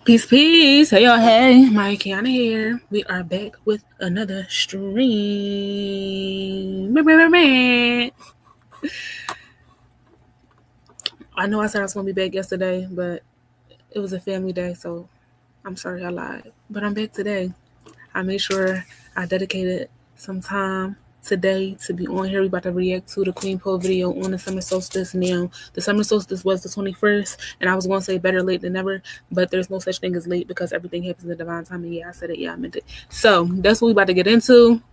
Peace, peace. Hey, y'all. Hey, Mike Kiana here. We are back with another stream. I know I said I was going to be back yesterday, but it was a family day, so I'm sorry I lied. But I'm back today. I made sure I dedicated some time today to be on here. We about to react to the Queen Poe video on the summer solstice. Now, the summer solstice was the 21st, and I was going to say better late than never, but there's no such thing as late because everything happens in the divine time. And yeah, I said it. Yeah, I meant it. So that's what we about to get into.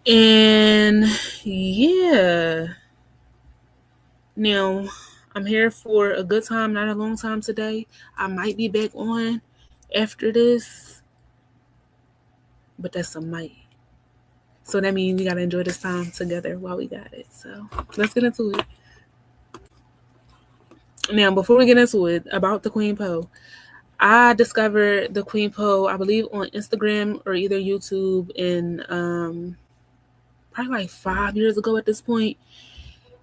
And yeah, now I'm here for a good time, not a long time today. I might be back on after this, but that's a might. So that means we gotta enjoy this time together while we got it. So let's get into it. Now, before we get into it, about the Queen Poe, I discovered the Queen Poe, I believe, on Instagram or either YouTube in probably like 5 years ago at this point.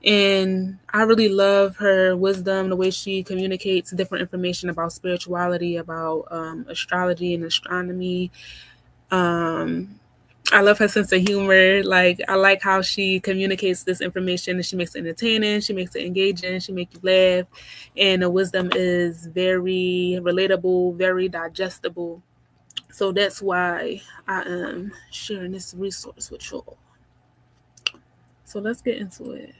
And I really love her wisdom, the way she communicates different information about spirituality, about astrology and astronomy. I love her sense of humor. Like, I like how she communicates this information and she makes it entertaining, she makes it engaging, she makes you laugh. And the wisdom is very relatable, very digestible. So that's why I am sharing this resource with y'all. So let's get into it.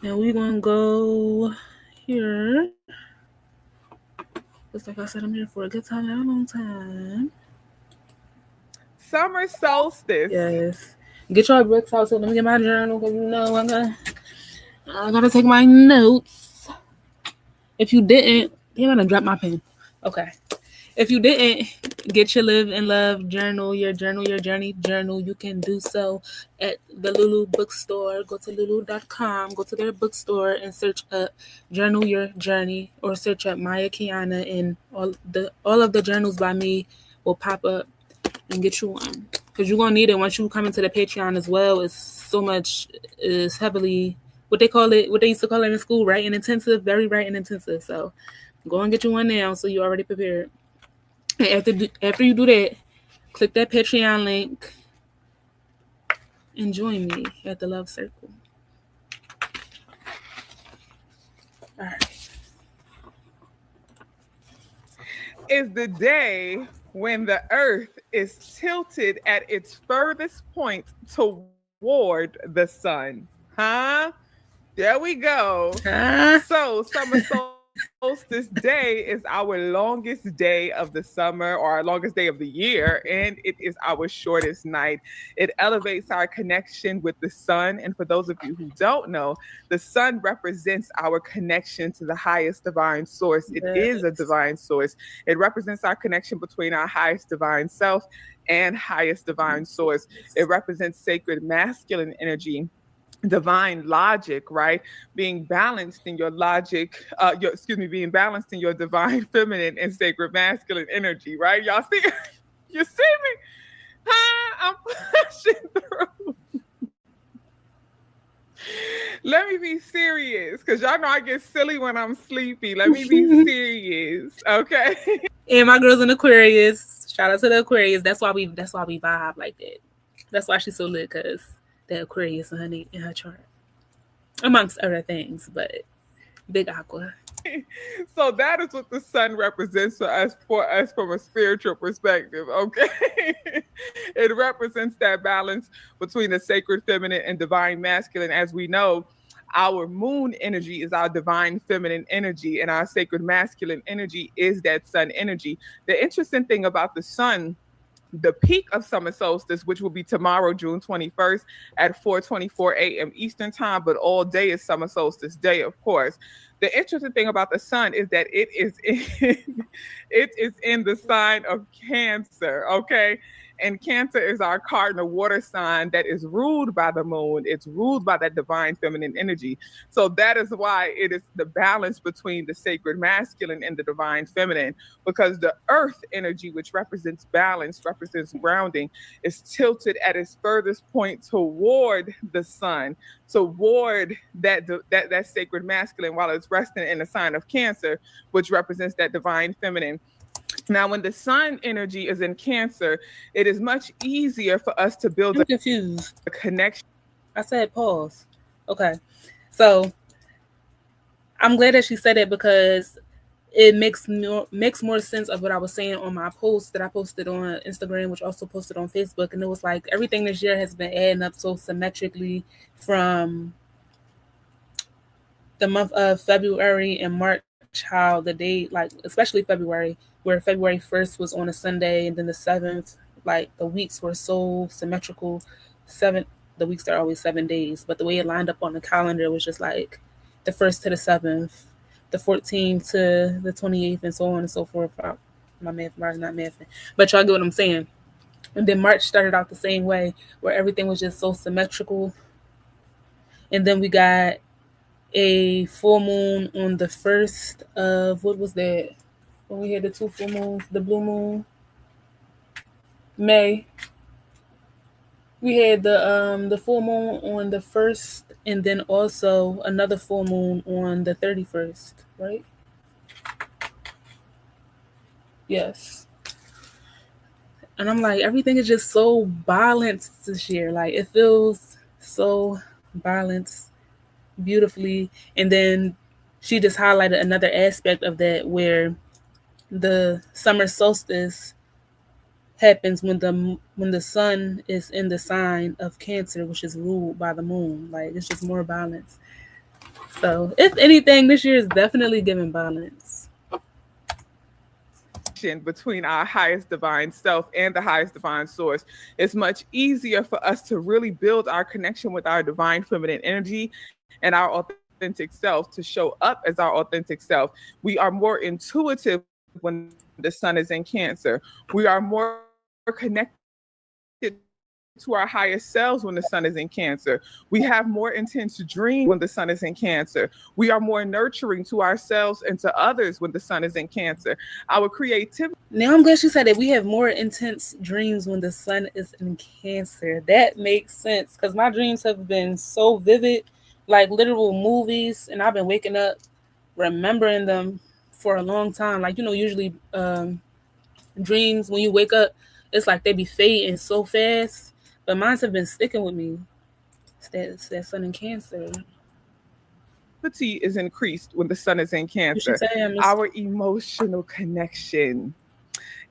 Now we're gonna go here. Looks like I said I'm here for a good time and a long time. Summer solstice. Yes. Get your bricks out. So let me get my journal because I gotta take my notes. If you didn't, damn, I'm gonna drop my pen. Okay. If you didn't get your live and love journal, your journey journal, you can do so at the Lulu bookstore. Go to lulu.com, go to their bookstore and search up Journal Your Journey or search up Maya Kiana, and all of the journals by me will pop up and get you one. Because you're gonna need it once you come into the Patreon as well. It's so much, is heavily what they used to call it in school, writing intensive, very writing intensive. So go and get you one now so you're already prepared. And after you do that, click that Patreon link and join me at the Love Circle. All right. Is the day when the earth is tilted at its furthest point toward the sun. Huh? There we go. So, summer solstice day is our longest day of the summer or our longest day of the year, and it is our shortest night. It elevates our connection with the sun. And for those of you who don't know, the sun represents our connection to the highest divine source. It is a divine source. It represents our connection between our highest divine self and highest divine source. It represents sacred masculine energy, divine logic, right? Being balanced in your logic, being balanced in your divine feminine and sacred masculine energy, right? Y'all see, you see me? Huh? I'm pushing through. Let me be serious, because y'all know I get silly when I'm sleepy. Let me be serious, okay? And my girl's in Aquarius. Shout out to the Aquarius. That's why we vibe like that. That's why she's so lit, because the Aquarius in her chart, amongst other things, but big aqua. So that is what the sun represents for us from a spiritual perspective, okay? It represents that balance between the sacred feminine and divine masculine. As we know, our moon energy is our divine feminine energy, and our sacred masculine energy is that sun energy. The interesting thing about the sun, the peak of summer solstice, which will be tomorrow, June 21st at 4:24 a.m. Eastern time, but all day is summer solstice day, of course. The interesting thing about the sun is that it is in the sign of Cancer, okay? And Cancer is our cardinal water sign that is ruled by the moon. It's ruled by that divine feminine energy. So that is why it is the balance between the sacred masculine and the divine feminine, because the earth energy, which represents balance, represents grounding, is tilted at its furthest point toward the sun, toward that sacred masculine, while it's resting in the sign of Cancer, which represents that divine feminine. Now, when the sun energy is in Cancer, it is much easier for us to build I'm confused. a connection. I said pause. Okay. So I'm glad that she said it because it makes more sense of what I was saying on my post that I posted on Instagram, which also posted on Facebook. And it was like everything this year has been adding up so symmetrically from the month of February and March, how the day, like especially February, where February 1st was on a Sunday and then the 7th, like the weeks were so symmetrical. The weeks are always 7 days, but the way it lined up on the calendar was just like the 1st to the 7th, the 14th to the 28th, and so on and so forth. My math, not math, but y'all get what I'm saying. And then March started out the same way, where everything was just so symmetrical. And then we got a full moon on the 1st of, what was that? When we had the two full moons, the blue moon, May. We had the full moon on the 1st, and then also another full moon on the 31st, right? Yes. And I'm like, everything is just so balanced this year. Like it feels so balanced beautifully. And then she just highlighted another aspect of that where the summer solstice happens when the sun is in the sign of Cancer, which is ruled by the moon. Like it's just more balance. So if anything, this year is definitely giving balance. Between our highest divine self and the highest divine source, it's much easier for us to really build our connection with our divine feminine energy and our authentic self to show up as our authentic self. We are more intuitive when the sun is in Cancer. We are more connected to our higher selves when the sun is in Cancer. We have more intense dreams when the sun is in Cancer. We are more nurturing to ourselves and to others when the sun is in Cancer. Our creativity. Now I'm glad she said that we have more intense dreams when the sun is in Cancer. That makes sense because my dreams have been so vivid, like literal movies, and I've been waking up remembering them for a long time. Like usually dreams when you wake up, it's like they be fading so fast, but mine have been sticking with me. It's that sun in Cancer. Is increased when the sun is in Cancer. Our emotional connection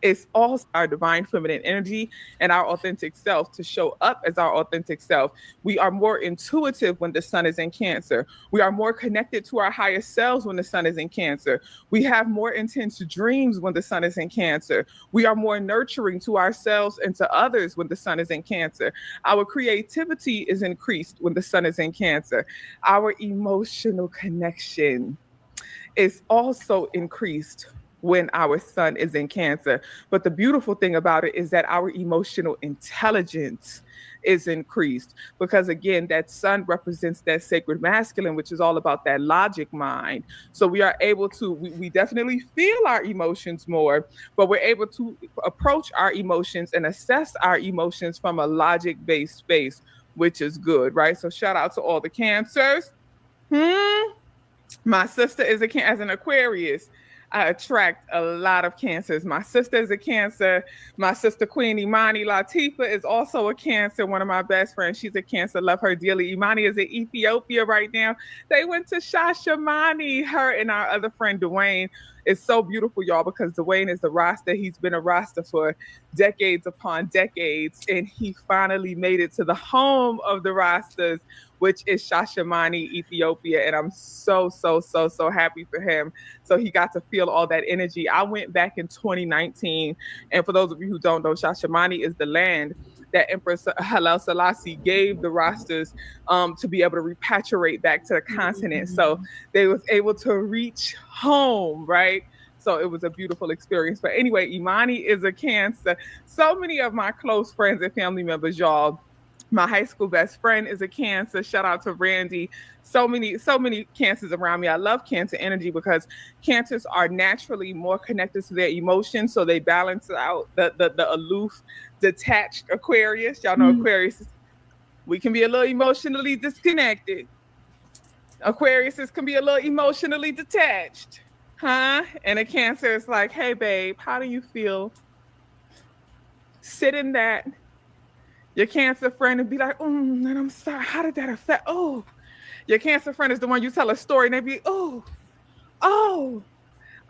is also our divine feminine energy and our authentic self to show up as our authentic self. We are more intuitive when the sun is in Cancer. We are more connected to our higher selves when the sun is in Cancer. We have more intense dreams when the sun is in Cancer. We are more nurturing to ourselves and to others when the sun is in Cancer. Our creativity is increased when the sun is in Cancer. Our emotional connection is also increased when our sun is in Cancer. But the beautiful thing about it is that our emotional intelligence is increased because, again, that sun represents that sacred masculine, which is all about that logic mind. So we are able to, we definitely feel our emotions more, but we're able to approach our emotions and assess our emotions from a logic-based space, which is good, right? So shout out to all the Cancers. My sister is as an Aquarius. I attract a lot of Cancers. My sister is a Cancer. My sister Queen Imani Latifa is also a Cancer, one of my best friends. She's a Cancer. Love her dearly. Imani is in Ethiopia right now. They went to Shashamani, her and our other friend Dwayne. It's so beautiful, y'all, because Dwayne is a Rasta. He's been a Rasta for decades upon decades, and he finally made it to the home of the Rastas, which is Shashamani, Ethiopia. And I'm so, so, so, so happy for him. So he got to feel all that energy. I went back in 2019. And for those of you who don't know, Shashamani is the land that Empress Haile Selassie gave the Rastas to be able to repatriate back to the continent. So they was able to reach home, right? So it was a beautiful experience. But anyway, Imani is a Cancer. So many of my close friends and family members, y'all. My high school best friend is a Cancer. Shout out to Randy. So many Cancers around me. I love Cancer energy because Cancers are naturally more connected to their emotions, so they balance out the aloof, detached Aquarius. Y'all know Aquarius, we can be a little emotionally disconnected. Aquarius can be a little emotionally detached, huh? And a Cancer is like, hey, babe, how do you feel? Sit in that. Your Cancer friend and be like, and I'm sorry, how did that affect? Oh, your Cancer friend is the one you tell a story and they be, oh,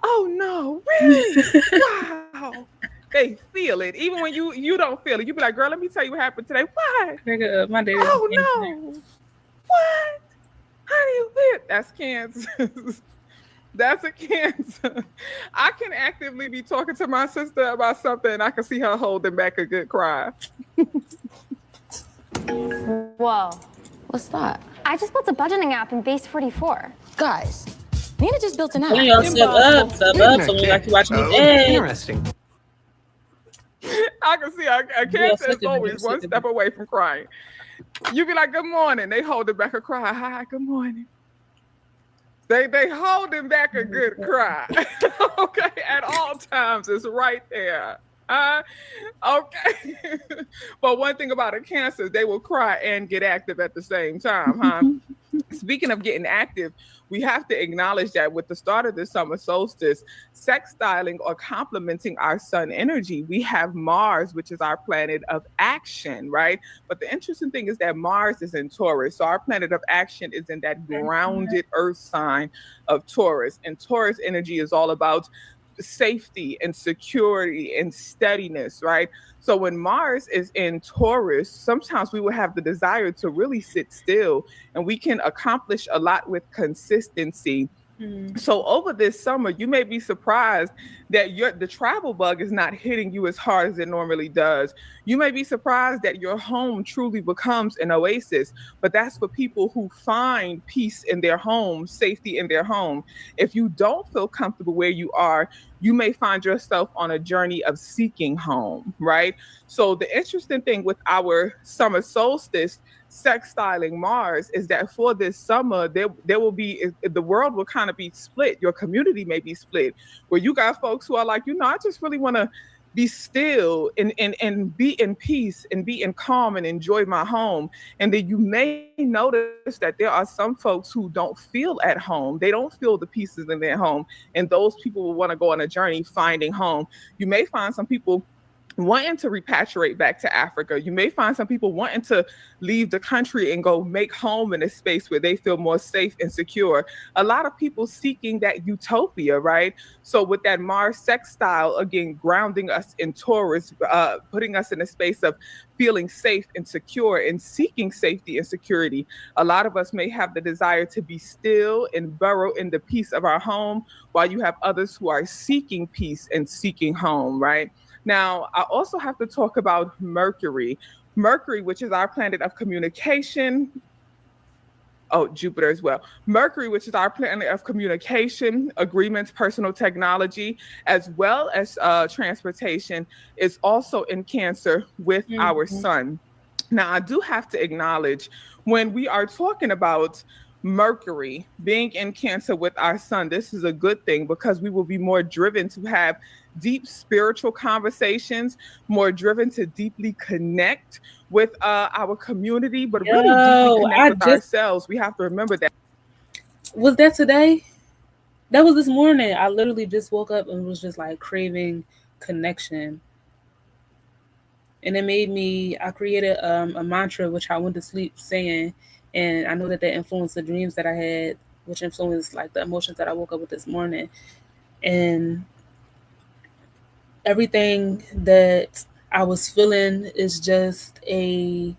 no, really? Wow. They feel it. Even when you don't feel it. You be like, girl, let me tell you what happened today. What? My daddy. Oh no. What? How do you feel? That's Cancer. That's a Cancer. I can actively be talking to my sister about something and I can see her holding back a good cry. Whoa. What's that? I just built a budgeting app in Base 44. Guys, Nina just built an app. Y'all step up, so we like to watch me. Interesting. I can see a Cancer is always one step away from crying. You be like, good morning. They holding back a cry. Hi, good morning. They holding back a good cry. Okay, at all times, it's right there. Okay. But one thing about a Cancer, they will cry and get active at the same time, huh? Speaking of getting active, we have to acknowledge that with the start of the summer solstice, sextiling or complementing our sun energy, we have Mars, which is our planet of action, right? But the interesting thing is that Mars is in Taurus. So our planet of action is in that grounded earth sign of Taurus. And Taurus energy is all about safety and security and steadiness, right? So when Mars is in Taurus, sometimes we will have the desire to really sit still and we can accomplish a lot with consistency. So over this summer, you may be surprised that the travel bug is not hitting you as hard as it normally does. You may be surprised that your home truly becomes an oasis, but that's for people who find peace in their home, safety in their home. If you don't feel comfortable where you are, you may find yourself on a journey of seeking home, right? So the interesting thing with our summer solstice, sextiling Mars, is that for this summer, there will be, the world will kind of be split. Your community may be split, where you got folks who are like, I just really want to be still and be in peace and be in calm and enjoy my home. And then you may notice that there are some folks who don't feel at home. They don't feel the pieces in their home. And those people will want to go on a journey finding home. You may find some people wanting to repatriate back to Africa. You may find some people wanting to leave the country and go make home in a space where they feel more safe and secure. A lot of people seeking that utopia, right? So with that Mars sextile, again, grounding us in Taurus, putting us in a space of feeling safe and secure and seeking safety and security. A lot of us may have the desire to be still and burrow in the peace of our home, while you have others who are seeking peace and seeking home, right? Now, I also have to talk about Mercury. Mercury, which is our planet of communication. Oh, Jupiter as well. Mercury, which is our planet of communication, agreements, personal technology, as well as transportation, is also in Cancer with our sun. Now, I do have to acknowledge, when we are talking about Mercury being in Cancer with our sun, this is a good thing because we will be more driven to have deep spiritual conversations, more driven to deeply connect with our community, but really deeply connect with ourselves. We have to remember that. Was that today? That was this morning. I literally just woke up and was just like craving connection. And it made me, I created a mantra, which I went to sleep saying, and I know that influenced the dreams that I had, which influenced like the emotions that I woke up with this morning. And everything that I was feeling is just a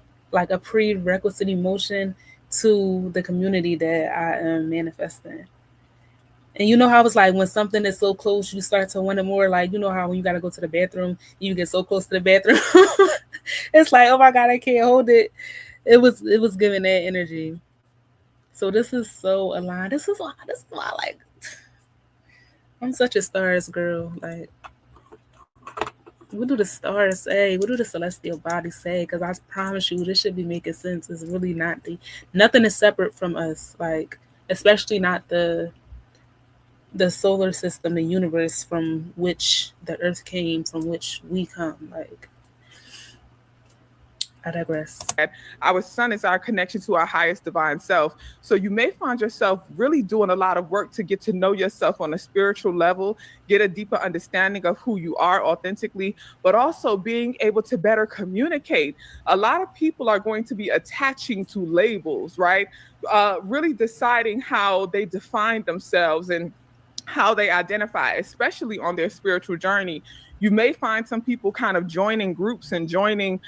prerequisite emotion to the community that I am manifesting. And you know how it's like when something is so close, you start to want it more. Like, you know how when you got to go to the bathroom, you get so close to the bathroom. It's like, oh my God, I can't hold it. It was giving that energy. So this is so aligned. This is why I'm such a stars girl. Like, what do the stars say? What do the celestial bodies say? Because I promise you, this should be making sense. It's really not nothing is separate from us. Like, especially not the solar system, the universe from which the Earth came, from which we come. Like, I digress. Our sun is our connection to our highest divine self. So you may find yourself really doing a lot of work to get to know yourself on a spiritual level, get a deeper understanding of who you are authentically, but also being able to better communicate. A lot of people are going to be attaching to labels, right? Really deciding how they define themselves and how they identify, especially on their spiritual journey. You may find some people kind of joining groups and joining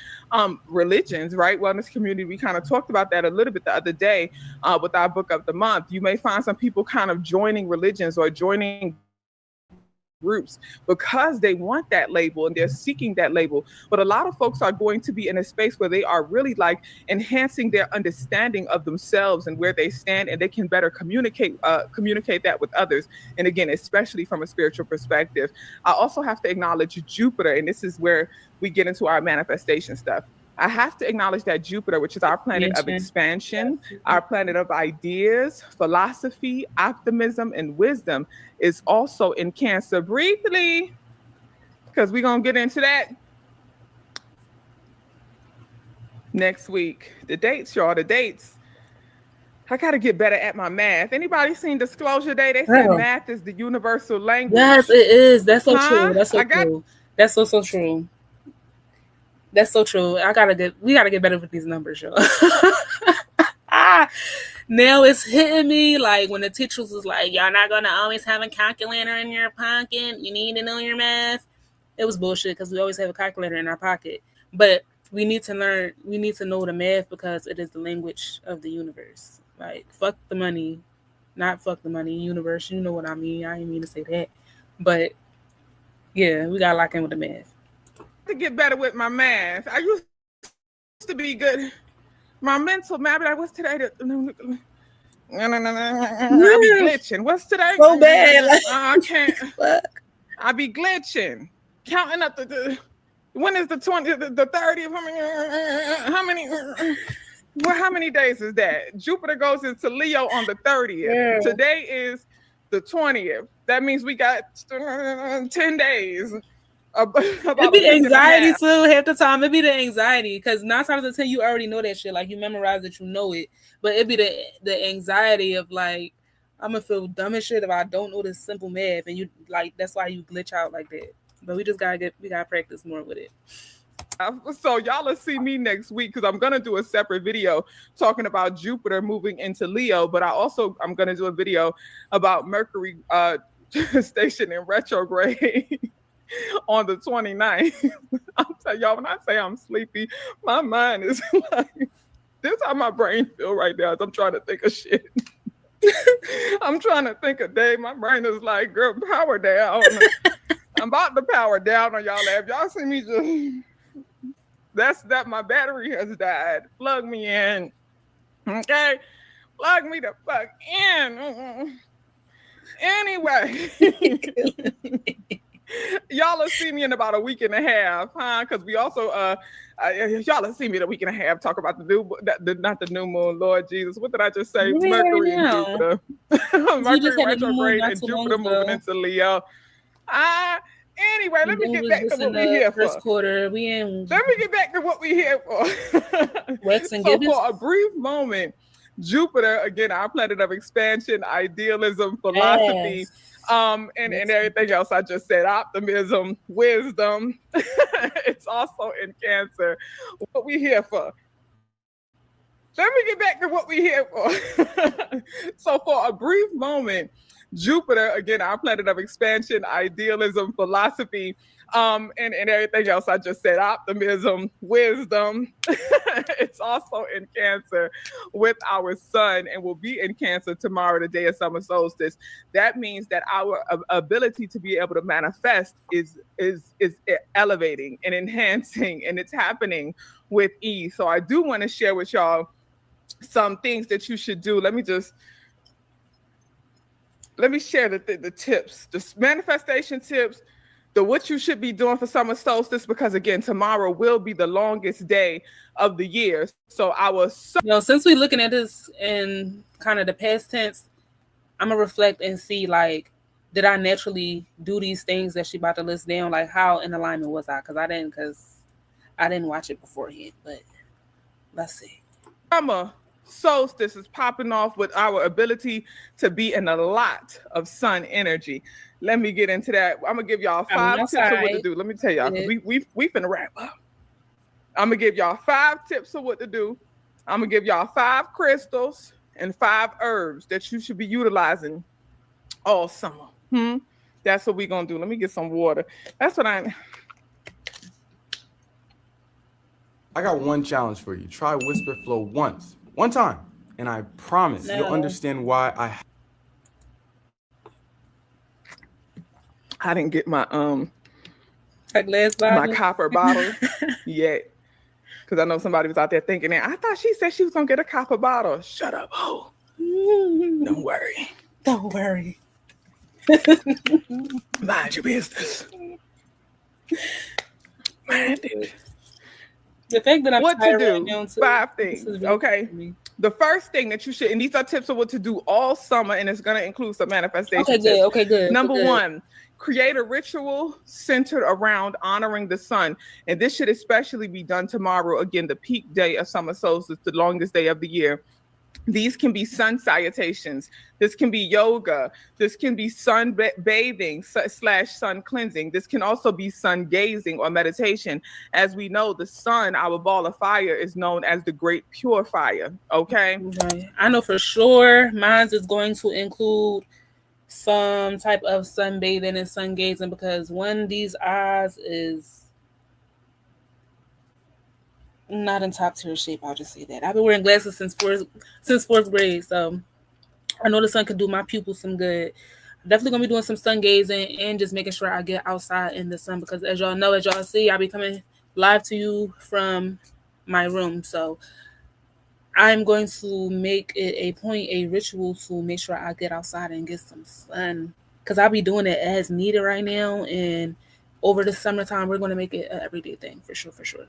religions, right? Wellness community, we kind of talked about that a little bit the other day with our book of the month. You may find some people kind of joining religions or joining groups because they want that label and they're seeking that label. But a lot of folks are going to be in a space where they are really like enhancing their understanding of themselves and where they stand, and they can better communicate that with others. And again, especially from a spiritual perspective. I also have to acknowledge Jupiter, and this is where we get into our manifestation stuff. I have to acknowledge that Jupiter, which is our planet of expansion, our planet of ideas, philosophy, optimism, and wisdom, is also in Cancer. Briefly, because we're going to get into that next week. The dates, y'all, the dates. I got to get better at my math. Anybody seen Disclosure Day? They said math is the universal language. Yes, it is. That's so true. That's so true. That's so true. That's so true. We gotta get better with these numbers, yo. Now it's hitting me like when the teachers was like, y'all not gonna always have a calculator in your pocket. You need to know your math. It was bullshit because we always have a calculator in our pocket. But we need to know the math because it is the language of the universe. Like, fuck the money. Not fuck the money, universe. You know what I mean. I didn't mean to say that. But yeah, we gotta lock in with the math. To get better with my math. I used to be good. My mental math, what's today? No. I be glitching. What's today? So bad. I can't. I be glitching. Counting up when is the 20th, the 30th? How many days is that? Jupiter goes into Leo on the 30th. Yeah. Today is the 20th. That means we got 10 days. It be the anxiety too. Half the time, it be the anxiety because 9 times out of 10 you already know that shit. Like, you memorize it, you know it. But it be the anxiety of like, I'm gonna feel dumb as shit if I don't know this simple math, and you like that's why you glitch out like that. But we just gotta practice more with it. So y'all will see me next week because I'm gonna do a separate video talking about Jupiter moving into Leo. But I'm gonna do a video about Mercury station in retrograde. On the 29th. I'm telling y'all, when I say I'm sleepy, my mind is like, this is how my brain feel right now as I'm trying to think of shit. I'm trying to think of day. My brain is like, girl, power down. I'm about to power down on y'all. If y'all see me just, my battery has died. Plug me in. Okay? Plug me the fuck in. Anyway. Y'all will see me in about a week and a half, huh? Because we also, y'all will see me in a week and a half talk about not the new moon, Lord Jesus. What did I just say? Mercury and Jupiter. Mercury retrograde and Jupiter moving into Leo. Anyway, let me get back to what we're here for. First quarter, Let me get back to what we're here for. So for a brief moment, Jupiter, again, our planet of expansion, idealism, philosophy, and everything else I just said, optimism, wisdom. It's also in Cancer. What we here for? Let me get back to what we here for. So for a brief moment, Jupiter, again, our planet of expansion, idealism, philosophy, and everything else I just said, optimism, wisdom. It's also in Cancer with our sun, and will be in Cancer tomorrow, the day of summer solstice. That means that our ability to be able to manifest is elevating and enhancing, and it's happening with ease. So I do want to share with y'all some things that you should do. Let me just let me share the tips, the manifestation tips, the what you should be doing for summer solstice, because again, tomorrow will be the longest day of the year. So since we're looking at this in kind of the past tense, I'm gonna reflect and see, like, did I naturally do these things that she about to list down? Like, how in alignment was I? Because I didn't watch it beforehand. But let's see. summer solstice is popping off with our ability to be in a lot of sun energy. Let me get into that. I'm gonna give y'all 5 tips of what to do. Let me tell y'all, we finna wrap up. I'm gonna give y'all 5 tips of what to do. I'm gonna give y'all 5 crystals and 5 herbs that you should be utilizing all summer. That's what we're gonna do. Let me get some water. That's what I got one challenge for you. Try Whisper Flow one time, and I promise you'll understand why I didn't get my glass bottle, my copper bottle yet, because I know somebody was out there thinking that I thought she said she was gonna get a copper bottle. Shut up, oh! Don't worry. Don't worry. Mind your business. Mind it. The fact that I'm what to do? 5 things. Really okay. The first thing that you should, and these are tips of what to do all summer, and it's going to include some manifestation tips. Okay, good. Number 1, create a ritual centered around honoring the sun. And this should especially be done tomorrow, again, the peak day of summer solstice, the longest day of the year. These can be sun salutations. This can be yoga. This can be sun bathing / sun cleansing. This can also be sun gazing or meditation. As we know, the sun, our ball of fire, is known as the great purifier. Okay. I know for sure mine is going to include some type of sunbathing and sun gazing, because one of these eyes is not in top tier shape. I'll just say that. I've been wearing glasses since fourth grade, so I know the sun can do my pupils some good. I'm definitely gonna be doing some sun gazing and just making sure I get outside in the sun, because as y'all know, as y'all see, I'll be coming live to you from my room. So I'm going to make it a ritual to make sure I get outside and get some sun, because I'll be doing it as needed right now, and over the summertime we're going to make it an everyday thing for sure.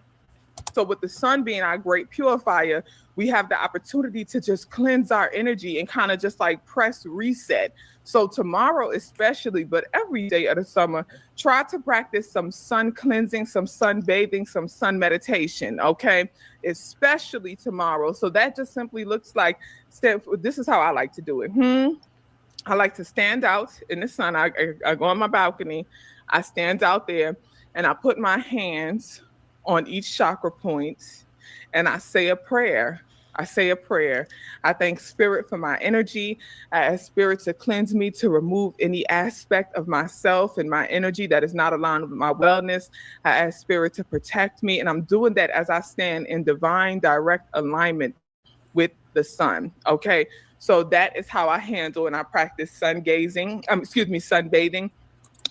So with the sun being our great purifier, we have the opportunity to just cleanse our energy and kind of just like press reset. So tomorrow especially, but every day of the summer, try to practice some sun cleansing, some sun bathing, some sun meditation, okay? Especially tomorrow. So that just simply looks like, this is how I like to do it. I like to stand out in the sun. I go on my balcony, I stand out there, and I put my hands on each chakra point, and I say a prayer. I thank Spirit for my energy. I ask Spirit to cleanse me, to remove any aspect of myself and my energy that is not aligned with my wellness. I ask Spirit to protect me, and I'm doing that as I stand in divine direct alignment with the sun. Okay, so that is how I handle and I practice sun bathing.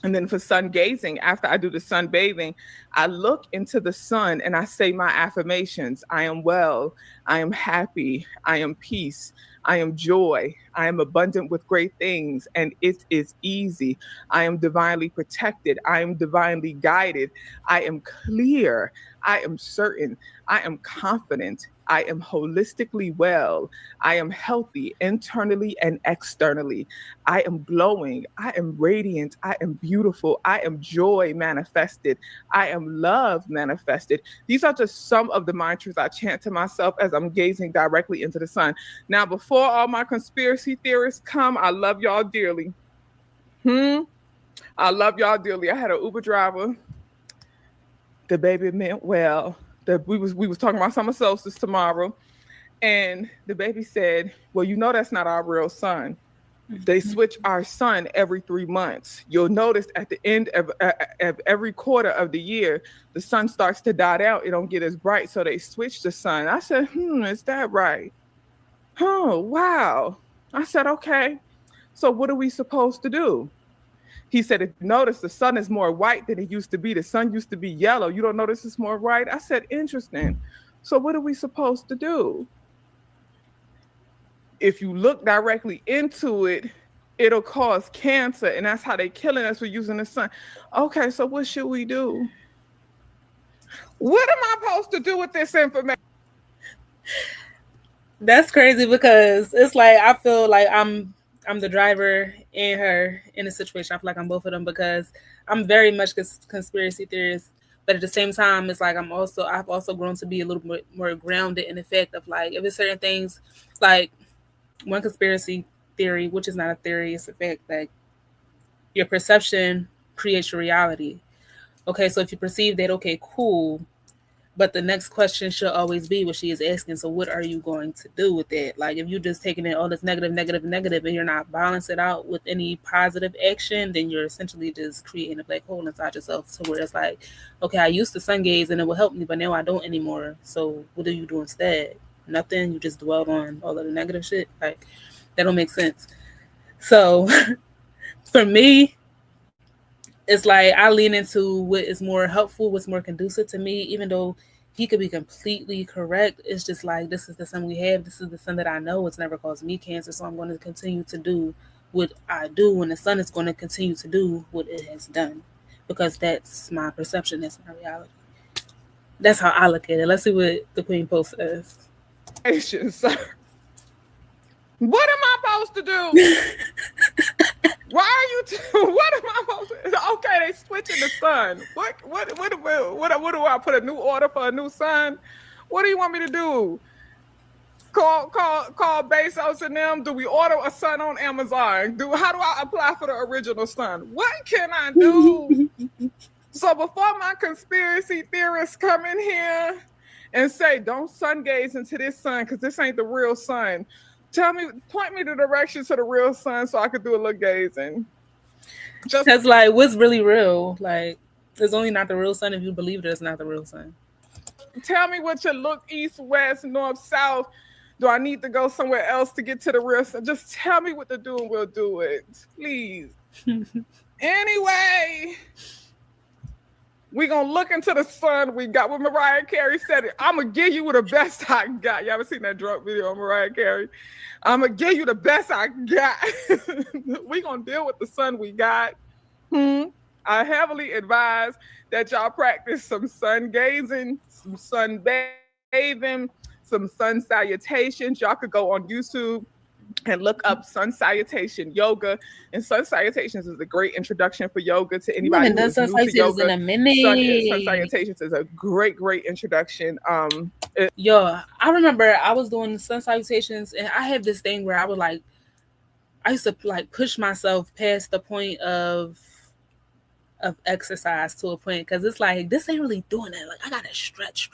And then for sun gazing, after I do the sun bathing, I look into the sun and I say my affirmations. I am well. I am happy. I am peace. I am joy. I am abundant with great things, and it is easy. I am divinely protected. I am divinely guided. I am clear. I am certain. I am confident. I am holistically well. I am healthy internally and externally. I am glowing. I am radiant. I am beautiful. I am joy manifested. I am love manifested. These are just some of the mantras I chant to myself as I'm gazing directly into the sun. Now, before all my conspiracy theorists come, I love y'all dearly. I love y'all dearly. I had an Uber driver. The baby meant well. We was talking about summer solstice tomorrow, and the baby said, well, you know that's not our real sun. They switch our sun every 3 months. You'll notice at the end of every quarter of the year, the sun starts to die out. It don't get as bright, so they switch the sun. I said, is that right? Oh, wow. I said, okay. So what are we supposed to do? He said, if you notice, the sun is more white than it used to be. The sun used to be yellow. You don't notice it's more white? I said, interesting. So what are we supposed to do? If you look directly into it, it'll cause cancer, and that's how they're killing us for using the sun. Okay, so what should we do? What am I supposed to do with this information? That's crazy because it's like I feel like I'm the driver and her in a situation. I feel like I'm both of them because I'm very much conspiracy theorist, but at the same time, it's like I've also grown to be a little bit more grounded in the fact of like if it's certain things, like one conspiracy theory, which is not a theory, it's a fact that your perception creates your reality. Okay, so if you perceive that, okay, cool. But the next question should always be what she is asking. So what are you going to do with it? Like if you're just taking in all this negative, negative, negative, and you're not balancing it out with any positive action, then you're essentially just creating a black hole inside yourself. So where it's like, okay, I used to sun gaze and it will help me, but now I don't anymore. So what do you do instead? Nothing. You just dwell on all of the negative shit. Like that don't make sense. So for me, it's like I lean into what is more helpful, what's more conducive to me, even though he could be completely correct. It's just like, this is the sun we have. This is the sun that I know. It's never caused me cancer. So I'm going to continue to do what I do. And the sun is going to continue to do what it has done because that's my perception. That's my reality. That's how I look at it. Let's see what the Queen Post says. Sir. What am I supposed to do? Why are you? What am I supposed to? Okay, they switching the sun. What do I put a new order for a new sun? What do you want me to do? Call Bezos and them. Do we order a sun on Amazon? How do I apply for the original sun? What can I do? So before my conspiracy theorists come in here and say, don't sun gaze into this sun because this ain't the real sun. Point me the direction to the real sun so I could do a little gazing. Because like, what's really real? Like, it's only not the real sun if you believe that it's not the real sun. Tell me what you look east, west, north, south. Do I need to go somewhere else to get to the real sun? Just tell me what to do and we'll do it. Please. Anyway, we're going to look into the sun. We got what Mariah Carey said. I'm going to give you the best I got. You ever seen that drunk video of Mariah Carey? I'm going to give you the best I got. We're going to deal with the sun we got. I heavily advise that y'all practice some sun gazing, some sun bathing, some sun salutations. Y'all could go on YouTube and look up sun salutation yoga. And sun salutations is a great introduction for yoga to anybody who's new to yoga. In a minute. Sun salutations is a great introduction. Yo, I remember I was doing sun salutations and I have this thing where I used to like push myself past the point of exercise to a point because it's like, this ain't really doing it. Like I gotta stretch.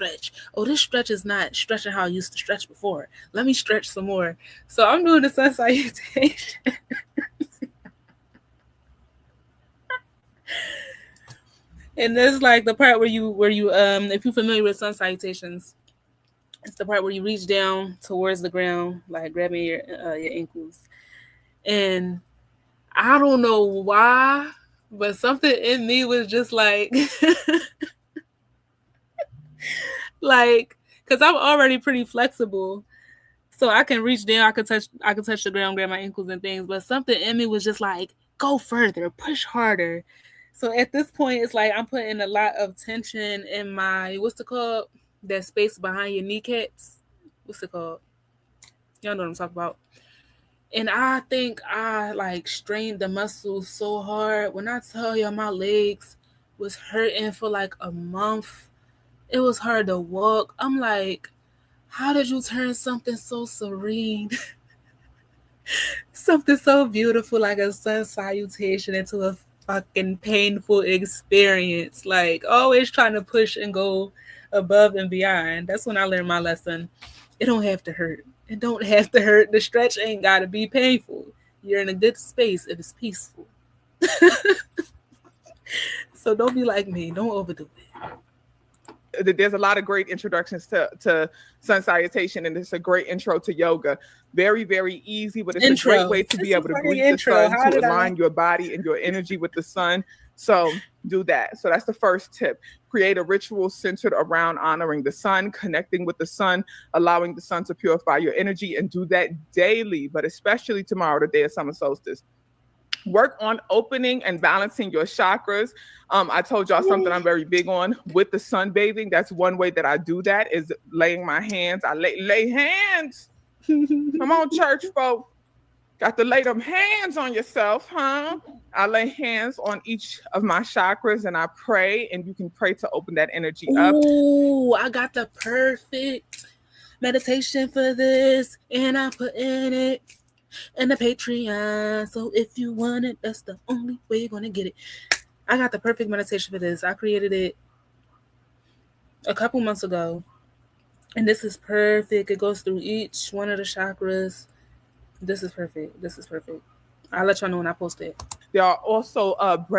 Oh, this stretch is not stretching how I used to stretch before. Let me stretch some more. So I'm doing the sun salutation. And there's like the part where you if you're familiar with sun salutations, it's the part where you reach down towards the ground, like grabbing your ankles. And I don't know why, but something in me was just like, like, because I'm already pretty flexible, so I can reach down, I could touch the ground, grab my ankles and things. But something in me was just like, go further, push harder. So at this point, it's like I'm putting a lot of tension in my that space behind your kneecaps. What's it called? Y'all know what I'm talking about. And I think I like strained the muscles so hard. When I tell you my legs was hurting for like a month, it was hard to walk. I'm like, how did you turn something so serene, something so beautiful like a sun salutation into a fucking painful experience? Like always trying to push and go above and beyond. That's when I learned my lesson. It don't have to hurt. It don't have to hurt. The stretch ain't got to be painful. You're in a good space if it's peaceful. So don't be like me. Don't overdo it. There's a lot of great introductions to sun salutation, and it's a great intro to yoga. Very, very easy, but it's a great way to be able to greet the sun, to align your body and your energy with the sun. So do that. So that's the first tip. Create a ritual centered around honoring the sun, connecting with the sun, allowing the sun to purify your energy, and do that daily, but especially tomorrow, the day of summer solstice. Work on opening and balancing your chakras. I told y'all something I'm very big on with the sunbathing. That's one way that I do that, is laying my hands. I lay hands. Come on, church folk. Got to lay them hands on yourself, huh? I lay hands on each of my chakras and I pray, and you can pray to open that energy up. Ooh, I got the perfect meditation for this, and I put in it in the Patreon. So if you want it, that's the only way you're gonna get it. I got the perfect meditation for this. I created it a couple months ago, and this is perfect. It goes through each one of the chakras. This is perfect. This is perfect. I'll let y'all know when I post it. There are also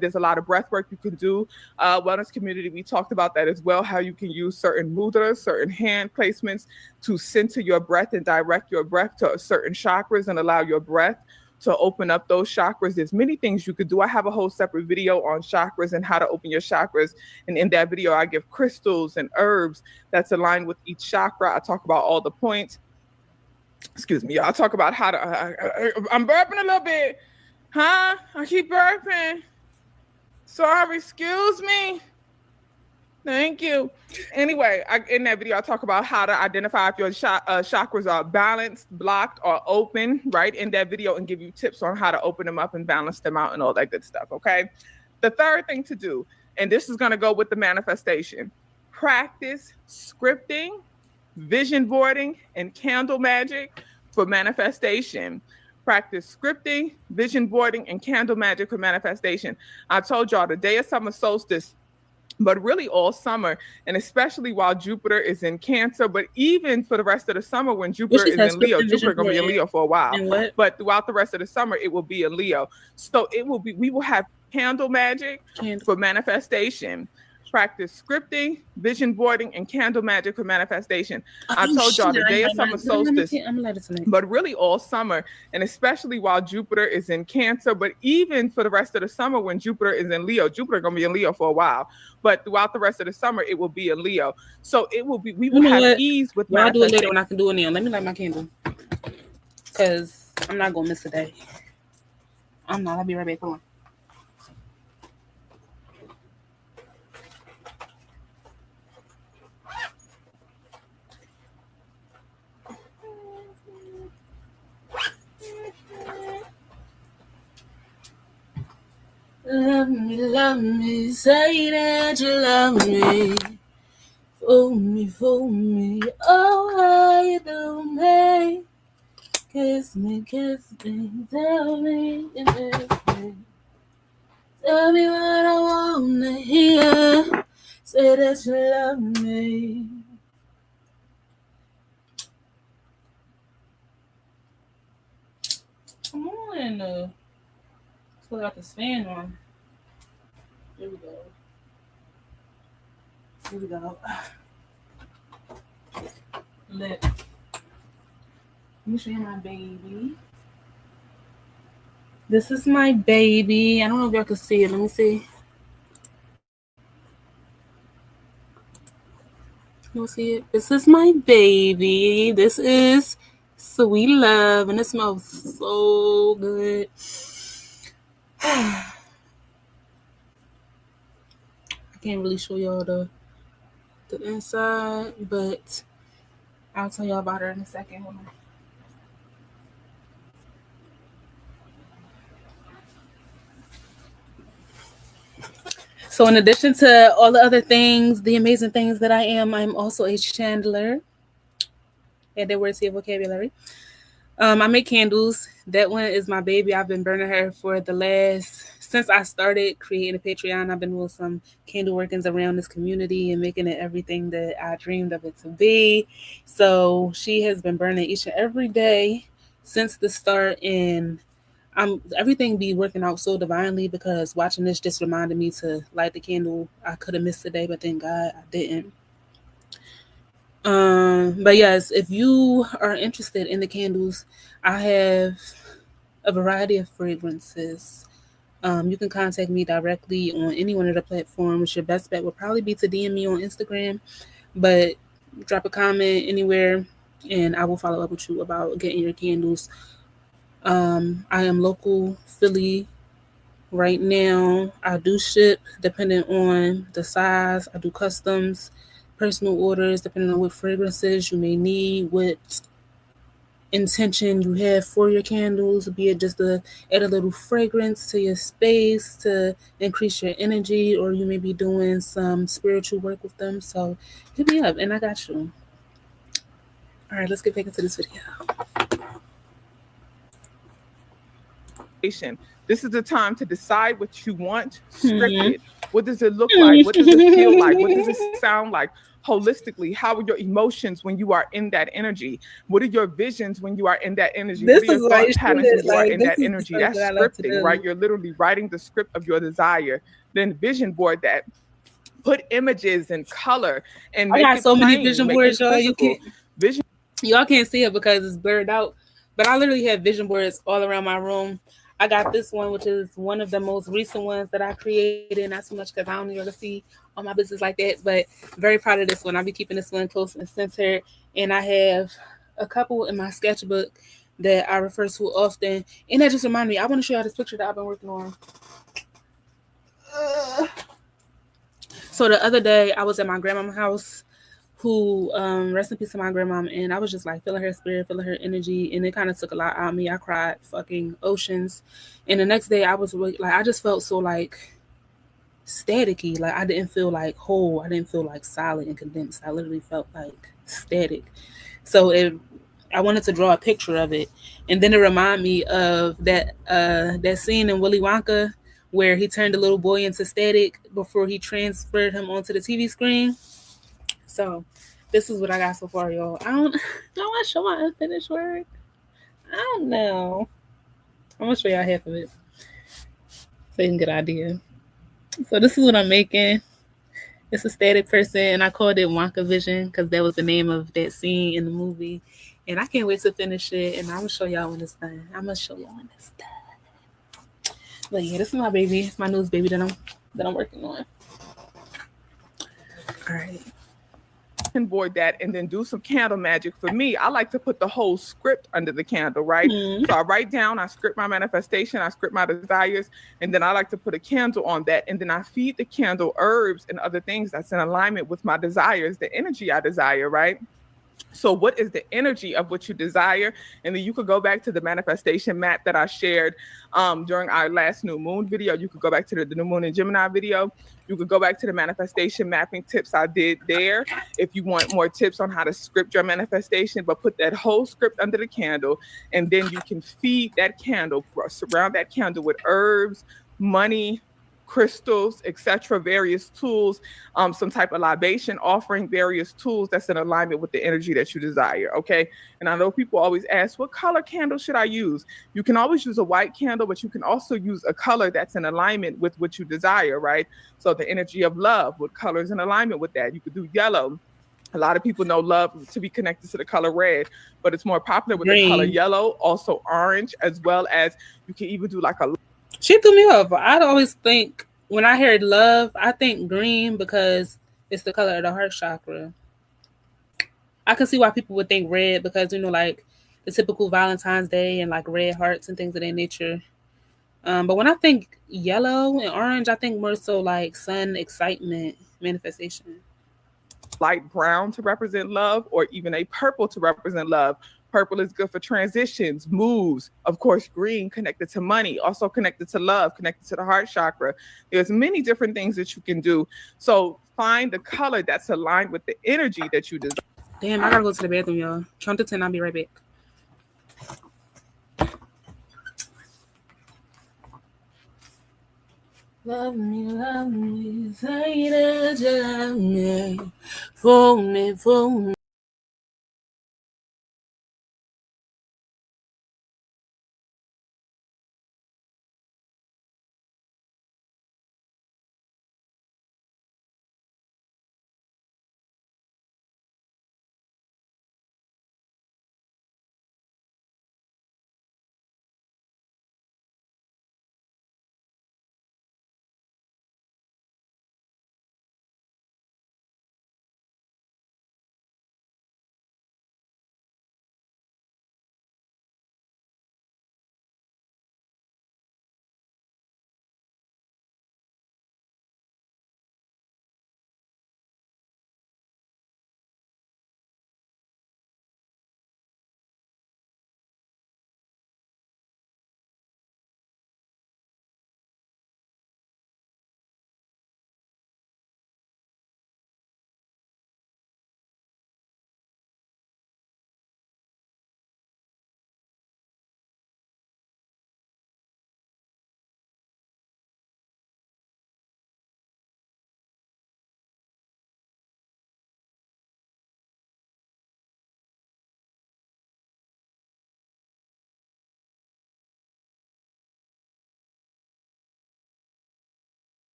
there's a lot of breath work you can do. Wellness community, we talked about that as well, how you can use certain mudras, certain hand placements to center your breath and direct your breath to certain chakras and allow your breath to open up those chakras. There's many things you could do. I have a whole separate video on chakras and how to open your chakras. And in that video, I give crystals and herbs that's aligned with each chakra. I talk about all the points. Excuse me, I'll talk about how to, I'm burping a little bit. Huh? I keep burping. Sorry, excuse me. Thank you. Anyway, in that video, I talk about how to identify if your chakras are balanced, blocked, or open, right? In that video, and give you tips on how to open them up and balance them out and all that good stuff, okay? The third thing to do, and this is going to go with the manifestation, practice scripting, vision boarding, and candle magic for manifestation. Practice scripting, vision boarding, and candle magic for manifestation. I told y'all the day of summer solstice, but really all summer, and especially while Jupiter is in Cancer, but even for the rest of the summer when Jupiter is in Leo, Jupiter going to be in Leo for a while, but throughout the rest of the summer, it will be in Leo. So we will have candle magic for manifestation. Practice scripting, vision boarding, and candle magic for manifestation. I told y'all the day of summer solstice, but really all summer, and especially while Jupiter is in Cancer, but even for the rest of the summer when Jupiter is in Leo, Jupiter going to be in Leo for a while, but throughout the rest of the summer, it will be in Leo. So it will be, we will have ease with manifestation. I'll do it later when I can do it now. Let me light my candle, because I'm not going to miss a day. I'm not. I'll be right back. Hold on. Love me, say that you love me. Fool me, oh, how you do me. Kiss me, tell me, tell me what I wanna hear. Say that you love me. Come on, let's put out this fan on. Here we go. Lip. Let me show you my baby. This is my baby. I don't know if y'all can see it. Let me see. You'll see it. This is my baby. This is Sweet Love, and it smells so good. I can't really show y'all the inside, but I'll tell y'all about her in a second. Hold on. So in addition to all the other things, the amazing things that I am, I'm also a chandler. Add that word to your vocabulary. I make candles. That one is my baby. I've been burning her for since I started creating a Patreon. I've been doing some candle workings around this community and making it everything that I dreamed of it to be. So she has been burning each and every day since the start, and everything be working out so divinely, because watching this just reminded me to light the candle. I could have missed the day, but thank God I didn't. But yes, if you are interested in the candles, I have a variety of fragrances. You can contact me directly on any one of the platforms. Your best bet would probably be to DM me on Instagram, but drop a comment anywhere and I will follow up with you about getting your candles. I am local Philly Right now, I do ship depending on the size. I do customs, personal orders depending on what fragrances you may need, what intention you have for your candles, be it just to add a little fragrance to your space to increase your energy, or you may be doing some spiritual work with them. So hit me up and I got you. All right, let's get back into this video. This is the time to decide what you want Hmm. scripted. What does it look like? What does it feel like? What does it sound like holistically? How are your emotions when you are in that energy? What are your visions when you are in that energy? What This are is your thought like patterns when shit. you are Like in this that is the energy? stuff That's that I love to scripting, right? do. You're literally writing the script of your desire. Then vision board that. Put images and color and I make got it so many plain, vision make it boards, y'all. You physical. can't, Vision y'all can't see it because it's blurred out. But I literally have vision boards all around my room. I got this one, which is one of the most recent ones that I created. Not too much because I don't even see all my business like that. But very proud of this one. I'll be keeping this one close and centered. And I have a couple in my sketchbook that I refer to often. And that just reminded me, I want to show y'all this picture that I've been working on. So the other day, I was at my grandma's house, who rest in peace to my grandma, and I was just like feeling her spirit, feeling her energy, and it kind of took a lot out of me. I cried fucking oceans, and the next day I was like, I just felt so like staticky. Like I didn't feel like whole. I didn't feel like solid and condensed. I literally felt like static. So I wanted to draw a picture of it, and then it reminded me of that scene in Willy Wonka where he turned the little boy into static before he transferred him onto the TV screen. So this is what I got so far, y'all. I don't want to show my unfinished work. I don't know. I'm gonna show y'all half of it so you can get an idea. So this is what I'm making. It's a static person, and I called it Wonka Vision because that was the name of that scene in the movie. And I can't wait to finish it. And I'm gonna show y'all when it's done. I'm gonna show y'all when it's done. But yeah, this is my baby. It's my newest baby that I'm working on. All right. board that and then do some candle magic. For me, I like to put the whole script under the candle, right? So I write down, I script my manifestation, I script my desires, and then I like to put a candle on that. And then I feed the candle herbs and other things that's in alignment with my desires, the energy I desire, right? So, what is the energy of what you desire? And then you could go back to the manifestation map that I shared during our last new moon video. You could go back to the new moon and Gemini video. You could go back to the manifestation mapping tips I did there if you want more tips on how to script your manifestation. But put that whole script under the candle, and then you can feed that candle, surround that candle with herbs, money, crystals, etc., various tools, some type of libation, offering various tools that's in alignment with the energy that you desire. Okay. And I know people always ask, what color candle should I use? You can always use a white candle, but you can also use a color that's in alignment with what you desire, right? So the energy of love, what color is in alignment with that? You could do yellow. A lot of people know love to be connected to the color red, but it's more popular with the color Green. yellow, also orange, as well as you can even do like a. She threw me off. I'd always think when I heard love, I think green because it's the color of the heart chakra. I can see why people would think red because like the typical Valentine's Day and like red hearts and things of that nature. But when I think yellow and orange, I think more so like sun, excitement, manifestation. Light brown to represent love, or even a purple to represent love. Purple is good for transitions, moves. Of course, green connected to money, also connected to love, connected to the heart chakra. There's many different things that you can do. So find the color that's aligned with the energy that you desire. Damn, I gotta go to the bathroom, y'all. Count to 10, I'll be right back. Love me, say that you love me, for me.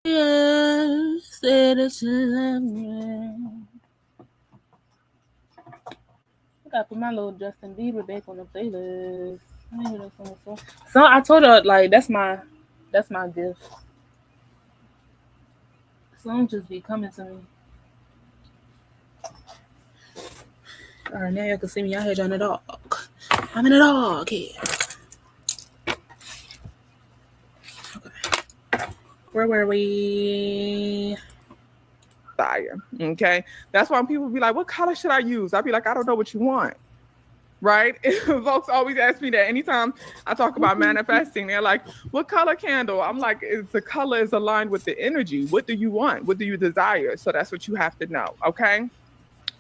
Say that you love me. I gotta put my little Justin Bieber back on the playlist. I ain't hear that song before. So I told her like that's my gift. Songs just be coming to me. All right, now y'all can see me out here on the dog. I'm in a dog here. Okay. Where were we? Fire. Okay. That's why people be like, what color should I use? I'll be like, I don't know what you want. Right? Folks always ask me that anytime I talk about manifesting. They're like, what color candle? I'm like, the color is aligned with the energy. What do you want? What do you desire? So that's what you have to know. Okay.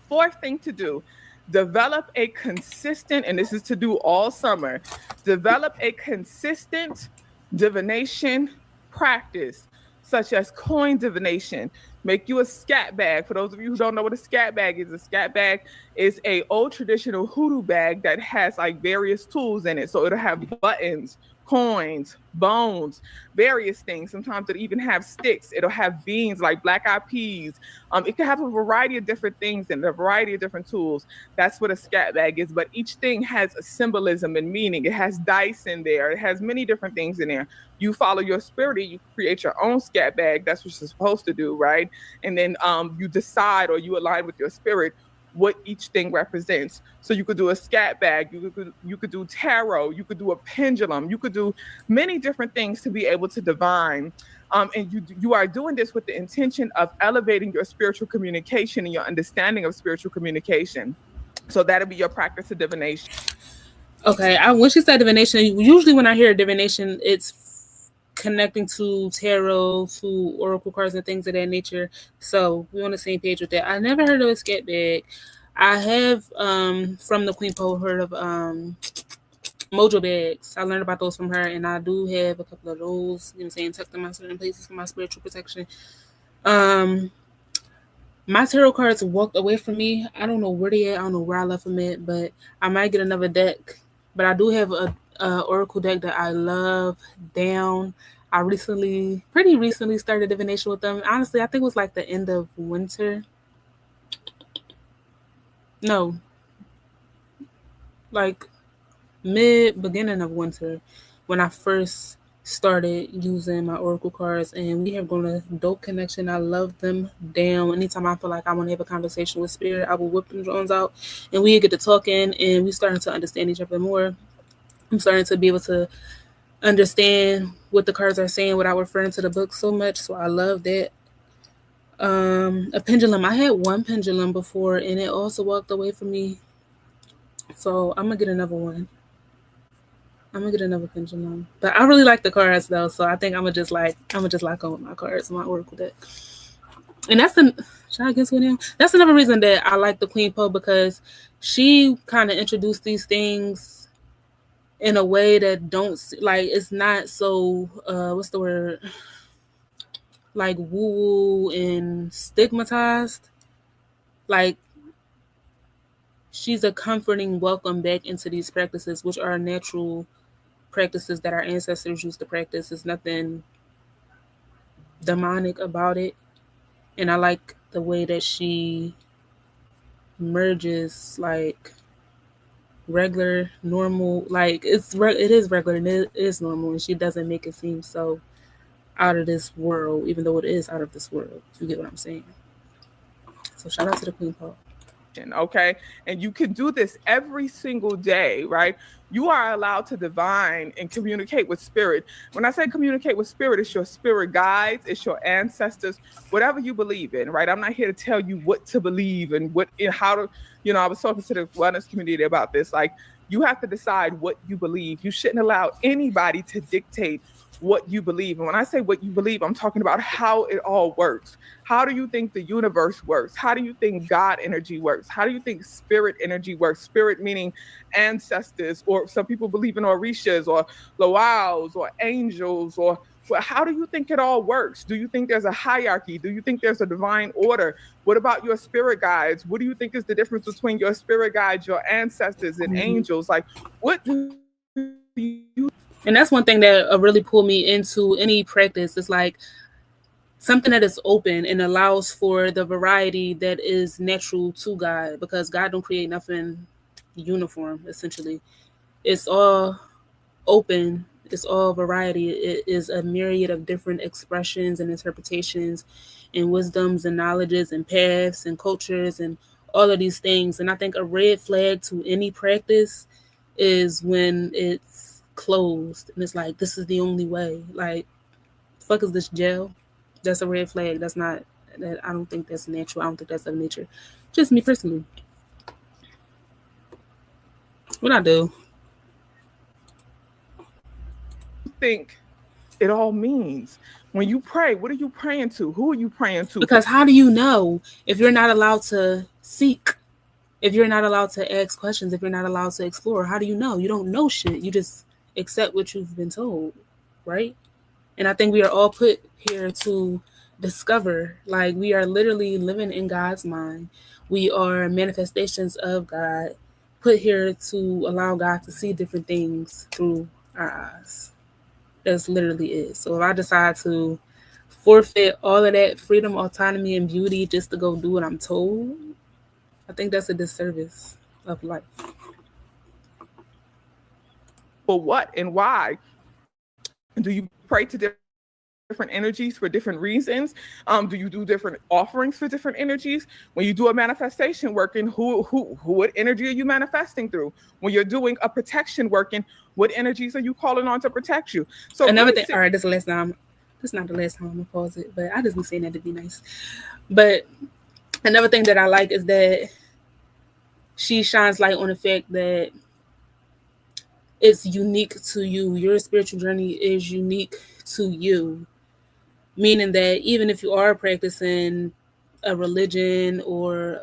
Fourth thing to do, develop a consistent, and this is to do all summer, develop a consistent divination practice, such as coin divination. Make you a scat bag. For those of you who don't know what a scat bag is, a scat bag is a old traditional hoodoo bag that has like various tools in it. So it'll have buttons, coins, bones, various things. Sometimes it'll even have sticks. It'll have beans like black-eyed peas. It can have a variety of different things and a variety of different tools. That's what a scat bag is. But each thing has a symbolism and meaning. It has dice in there. It has many different things in there. You follow your spirit, you create your own scat bag. That's what you're supposed to do, right? And then you decide or you align with your spirit what each thing represents. So you could do a scat bag, you could do tarot, you could do a pendulum, you could do many different things to be able to divine. And you are doing this with the intention of elevating your spiritual communication and your understanding of spiritual communication. So that'll be your practice of divination. Okay, when she said divination, usually when I hear divination, it's connecting to tarot, to oracle cards and things of that nature. So we're on the same page with that. I never heard of a scat bag. I have from the Queen Poe heard of mojo bags. I learned about those from her, and I do have a couple of those, you know what I'm saying, tucked in my certain places for my spiritual protection. My tarot cards walked away from me. I don't know where they at. I don't know where I left them at, but I might get another deck. But I do have a oracle deck that I love down. I pretty recently started divination with them. Honestly, I think it was like the end of winter. No, like beginning of winter when I first started using my oracle cards, and we have grown a dope connection. I love them down. Anytime I feel like I want to have a conversation with spirit, I will whip them drones out and we get to talking, and we starting to understand each other more. I'm starting to be able to understand what the cards are saying without referring to the book so much. So I love that. A pendulum. I had one pendulum before and it also walked away from me. So I'm gonna get another one. I'm gonna get another pendulum. But I really like the cards though, so I think I'm gonna just lock on with my cards, my oracle deck. And that's another reason that I like the Queen Poe, because she kind of introduced these things in a way that it's not so what's the word, like woo and stigmatized. Like, she's a comforting welcome back into these practices, which are natural practices that our ancestors used to practice. There's nothing demonic about it. And I like the way that she merges like regular, normal, like it is regular and it is normal, and she doesn't make it seem so out of this world, even though it is out of this world. You get what I'm saying? So shout out to the Queen Poe. Okay, and you can do this every single day, right? You are allowed to divine and communicate with spirit. When I say communicate with spirit, it's your spirit guides, it's your ancestors, whatever you believe in, right? I'm not here to tell you what to believe and how to, I was talking to the wellness community about this. Like, you have to decide what you believe. You shouldn't allow anybody to dictate what you believe. And when I say what you believe, I'm talking about how it all works. How do you think the universe works? How do you think God energy works? How do you think spirit energy works? Spirit meaning ancestors, or some people believe in orishas or loals or angels, or how do you think it all works? Do you think there's a hierarchy? Do you think there's a divine order? What about your spirit guides? What do you think is the difference between your spirit guides, your ancestors, and angels? Like, what do you? And that's one thing that really pulled me into any practice. It's like, something that is open and allows for the variety that is natural to God, because God don't create nothing uniform. Essentially, it's all open. It's all variety. It is a myriad of different expressions and interpretations and wisdoms and knowledges and paths and cultures and all of these things. And I think a red flag to any practice is when it's closed and it's like, this is the only way. Like, fuck is this jail? That's a red flag. That's not that. I don't think that's natural. I don't think that's of nature. Just me personally. What I do? Think it all means when you pray. What are you praying to? Who are you praying to? Because how do you know if you're not allowed to seek, if you're not allowed to ask questions, if you're not allowed to explore? How do you know? You don't know shit. You just accept what you've been told, right? And I think we are all put here to discover. Like, we are literally living in God's mind. We are manifestations of God, put here to allow God to see different things through our eyes. That's literally it. So if I decide to forfeit all of that freedom, autonomy, and beauty just to go do what I'm told, I think that's a disservice of life. For what and why? Do you pray to different energies for different reasons? Do you do different offerings for different energies? When you do a manifestation working, what energy are you manifesting through? When you're doing a protection working, what energies are you calling on to protect you? So another thing, all right, this is the last time. This is not the last time I'm gonna pause it, but I just be saying that to be nice. But another thing that I like is that she shines light on the fact that it's unique to you. Your spiritual journey is unique to you. Meaning that even if you are practicing a religion or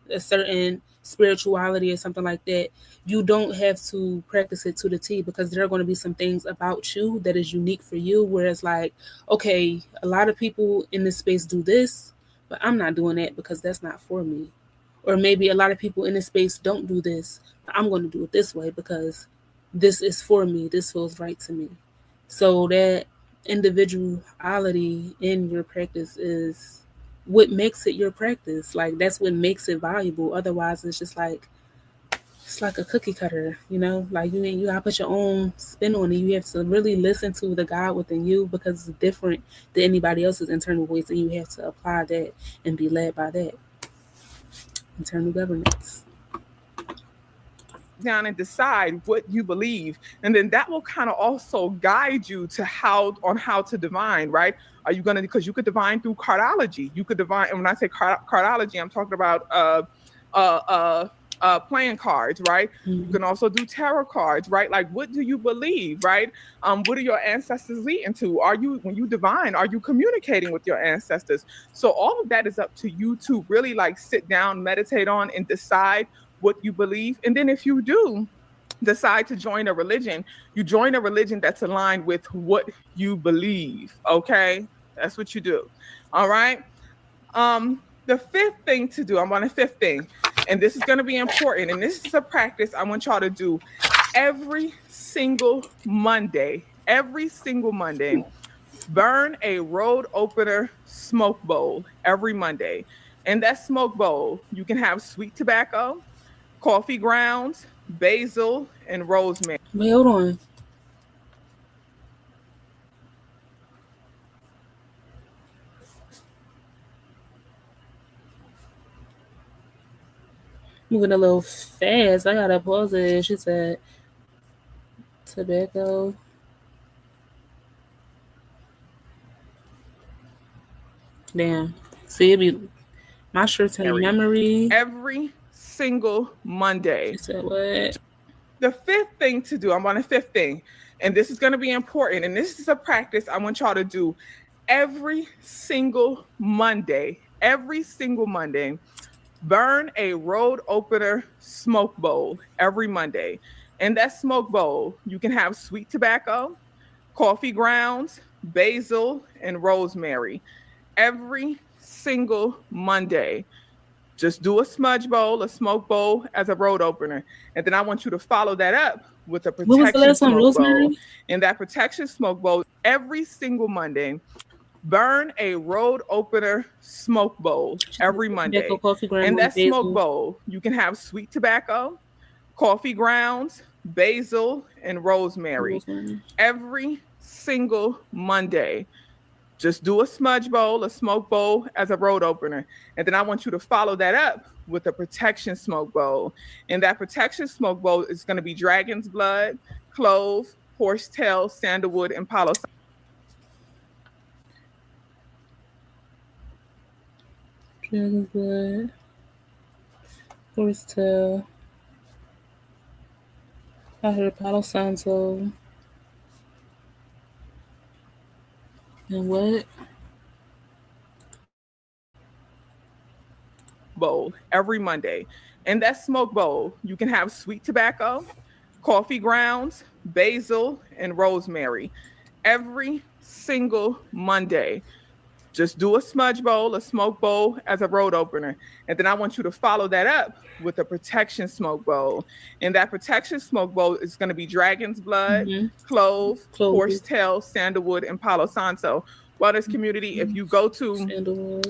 a certain spirituality or something like that, you don't have to practice it to the T, because there are going to be some things about you that is unique for you. Whereas, like, okay, a lot of people in this space do this, but I'm not doing that because that's not for me. Or maybe a lot of people in this space don't do this, but I'm going to do it this way because this is for me. This feels right to me. So that individuality in your practice is what makes it your practice. Like, that's what makes it valuable. Otherwise, it's just like, it's like a cookie cutter, you know? Like, you gotta put your own spin on it. You have to really listen to the God within you, because it's different than anybody else's internal voice, and you have to apply that and be led by that internal governance. Down and decide what you believe, and then that will kind of also guide you to how to divine, right? Are you gonna, because you could divine through cardology. You could divine, and when I say cardology, I'm talking about playing cards, right? You can also do tarot cards, right? Like, what do you believe, right? What are your ancestors leading to? Are you, when you divine, are you communicating with your ancestors? So all of that is up to you to really like sit down, meditate on, and decide what you believe. And then if you do decide to join a religion, you join a religion that's aligned with what you believe. Okay, that's what you do. All right. The fifth thing to do, I'm on the fifth thing, and this is going to be important, and this is a practice I want y'all to do every single Monday. Burn a road opener smoke bowl every Monday. In that smoke bowl, you can have sweet tobacco, coffee grounds, basil, and rosemary. Wait, hold on. Moving a little fast. I gotta pause it. She said tobacco. Damn. See, it be my short-term memory. Every single Monday. She said what? The fifth thing to do, I'm on the fifth thing, and this is going to be important, and this is a practice I want y'all to do every single Monday. Burn a road opener smoke bowl every Monday. In that smoke bowl, you can have sweet tobacco, coffee grounds, basil, and rosemary. Every single Monday. Just do a smudge bowl, a smoke bowl as a road opener. And then I want you to follow that up with a protection smoke bowl. In that protection smoke bowl, every single Monday, burn a road opener smoke bowl every Monday. Tobacco, coffee grounds, And that smoke basil. bowl, you can have sweet tobacco, coffee grounds, basil, and rosemary every single Monday. Just do a smudge bowl, a smoke bowl as a road opener. And then I want you to follow that up with a protection smoke bowl. And that protection smoke bowl is going to be dragon's blood, clove, horsetail, sandalwood, and palo. Dragon's blood, horsetail. I heard Palo Santo. And what? Bowl every Monday. In that smoke bowl, you can have sweet tobacco, coffee grounds, basil, and rosemary every single Monday. Just do a smudge bowl, a smoke bowl as a road opener. And then I want you to follow that up with a protection smoke bowl. And that protection smoke bowl is going to be dragon's blood, clove, horsetail, sandalwood, and palo santo. Wellness community, if you go to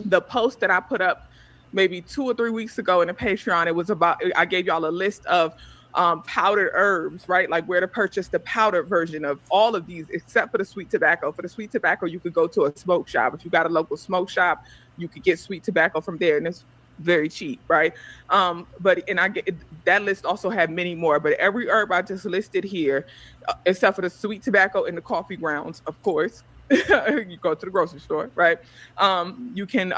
the post that I put up maybe 2 or 3 weeks ago in the Patreon, it was about, I gave y'all a list of powdered herbs, right? Like where to purchase the powdered version of all of these, except for the sweet tobacco. For the sweet tobacco, you could go to a smoke shop. If you got a local smoke shop, you could get sweet tobacco from there, and it's very cheap, right? That list also had many more, but every herb I just listed here, except for the sweet tobacco and the coffee grounds, of course, you go to the grocery store, right? You can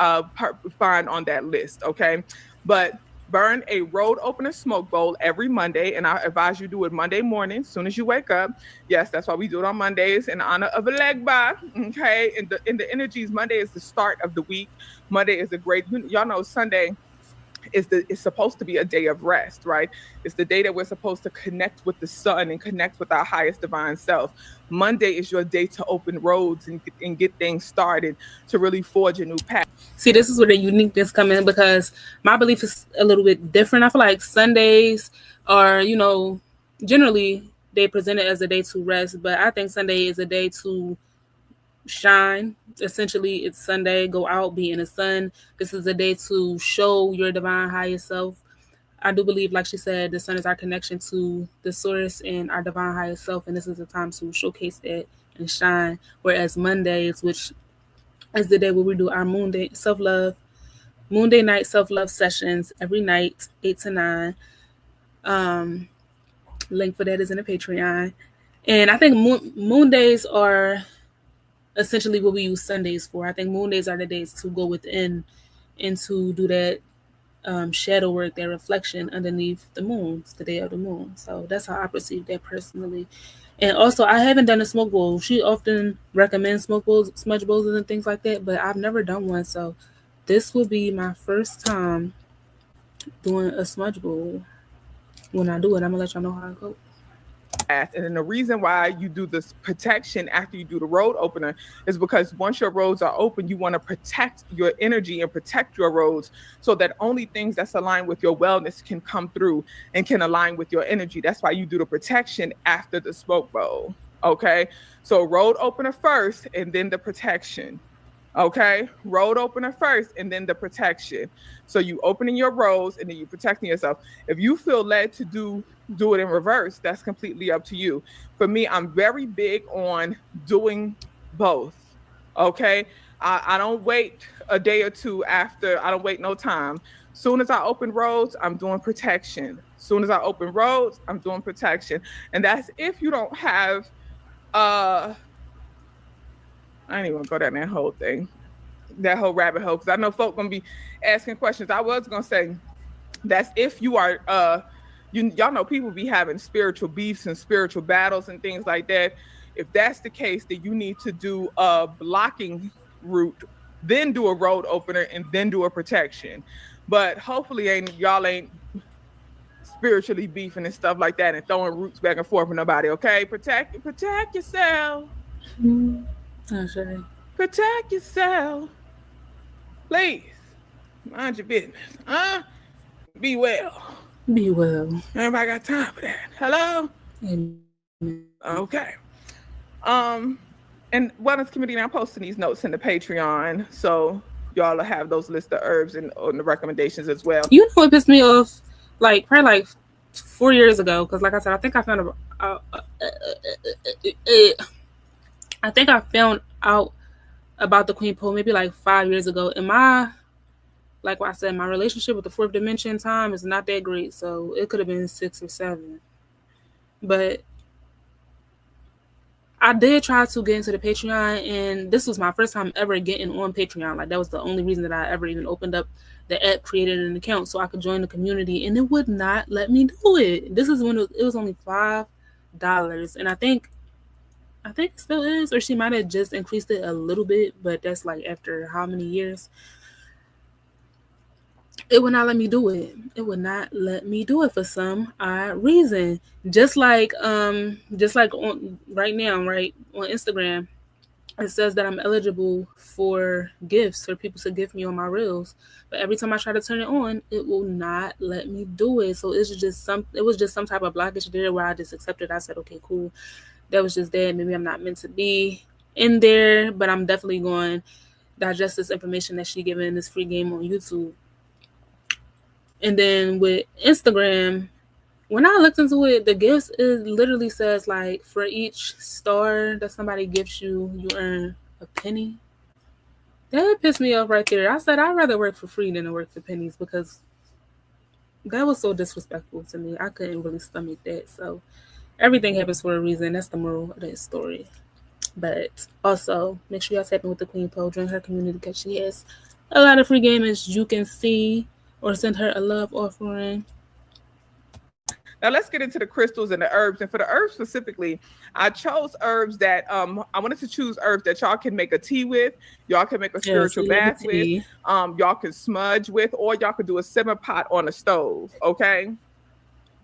find on that list, okay? But burn a road opener smoke bowl every Monday, and I advise you do it Monday morning, as soon as you wake up. Yes, that's why we do it on Mondays in honor of Elegba, okay? In the energies, Monday is the start of the week. Monday is a great, y'all know Sunday is supposed to be a day of rest, right? It's the day that we're supposed to connect with the sun and connect with our highest divine self. Monday is your day to open roads and get things started to really forge a new path. See, this is where the uniqueness come in, because my belief is a little bit different. I feel like Sundays are, generally they present it as a day to rest, but I think Sunday is a day to shine. Essentially, it's Sunday, go out, be in the sun. This is a day to show your divine highest self. I do believe, like she said, the sun is our connection to the source and our divine highest self, and this is a time to showcase that and shine. Whereas Mondays, which is the day where we do our moon day night self-love sessions every night, 8 to 9. Link for that is in the Patreon. And I think moon days are essentially what we use Sundays for. I think moon days are the days to go within and to do that shadow work, that reflection underneath the moons, the day of the moon. So that's how I perceive that personally. And also, I haven't done a smoke bowl. She often recommends smoke bowls, smudge bowls, and things like that, but I've never done one. So this will be my first time doing a smudge bowl. When I do it, I'm gonna let y'all know how it goes. And then the reason why you do this protection after you do the road opener is because once your roads are open, you want to protect your energy and protect your roads so that only things that's aligned with your wellness can come through and can align with your energy. That's why you do the protection after the smoke bowl. Okay, so road opener first and then the protection. Okay, road opener first and then the protection. So you opening your roads and then you protecting yourself. If you feel led to do it in reverse, that's completely up to you. For me, I'm very big on doing both. Okay, I don't wait a day or two after. I don't wait no time. Soon as I open roads, I'm doing protection. Soon as I open roads, I'm doing protection. And that's if you don't have I ain't even gonna go down that whole thing, that whole rabbit hole, because I know folk gonna be asking questions. I was gonna say that's if you are y'all know people be having spiritual beefs and spiritual battles and things like that. If that's the case, then you need to do a blocking route, then do a road opener, and then do a protection. But hopefully y'all ain't spiritually beefing and stuff like that and throwing roots back and forth with nobody. Okay, protect yourself. Sorry. Protect yourself. Please. Mind your business. Be well. Be well. Everybody got time for that. Hello? Amen. Okay. And wellness community, I'm posting these notes in the Patreon, so y'all will have those list of herbs and the recommendations as well. You know what pissed me off? Like probably like 4 years ago, because like I said, I think I found I think I found out about the Queen Pole maybe like 5 years ago. And like what I said, my relationship with the fourth dimension time is not that great, so it could have been 6 or 7. But I did try to get into the Patreon, and this was my first time ever getting on Patreon. Like that was the only reason that I ever even opened up the app, created an account so I could join the community, and it would not let me do it. This is when it was only $5, and I think it still is, or she might have just increased it a little bit, but that's like after how many years? It would not let me do it. It would not let me do it for some odd reason. Just like on right now, right on Instagram, it says that I'm eligible for gifts for people to gift me on my reels. But every time I try to turn it on, it will not let me do it. So it was just some type of blockage there where I just accepted. I said, okay, cool. That was just that. Maybe I'm not meant to be in there, but I'm definitely going to digest this information that she giving in this free game on YouTube. And then with Instagram, when I looked into it, the gifts, it literally says like for each star that somebody gifts you, you earn a penny. That pissed me off right there. I said I'd rather work for free than to work for pennies, because that was so disrespectful to me. I couldn't really stomach that. So everything happens for a reason. That's the moral of that story. But also, make sure y'all tap in with the Queen Poe, join her community, because she has a lot of free game, as you can see, or send her a love offering. Now let's get into the crystals and the herbs. And for the herbs specifically, I chose herbs that I wanted to choose herbs that y'all can make a tea with, y'all can make a spiritual bath with, y'all can smudge with, or y'all could do a simmer pot on the stove. Okay,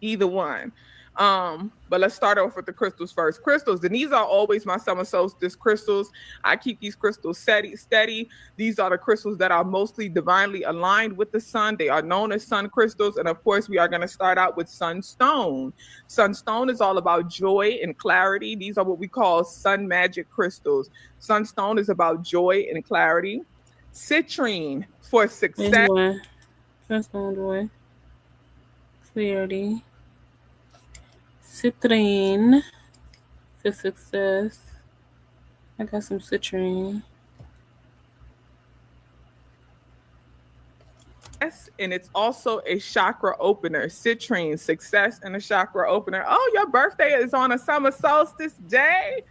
either one. But let's start off with the crystals first. Crystals, and these are always my summer solstice crystals. I keep these crystals steady. These are the crystals that are mostly divinely aligned with the sun. They are known as sun crystals. And of course, we are going to start out with sunstone. Sunstone is all about joy and clarity. These are what we call sun magic crystals. Sunstone is about joy and clarity. Citrine for success. Sunstone, joy, clarity. Citrine for success. I got some citrine. And it's also a chakra opener. Citrine, success, and a chakra opener. Oh, your birthday is on a summer solstice day.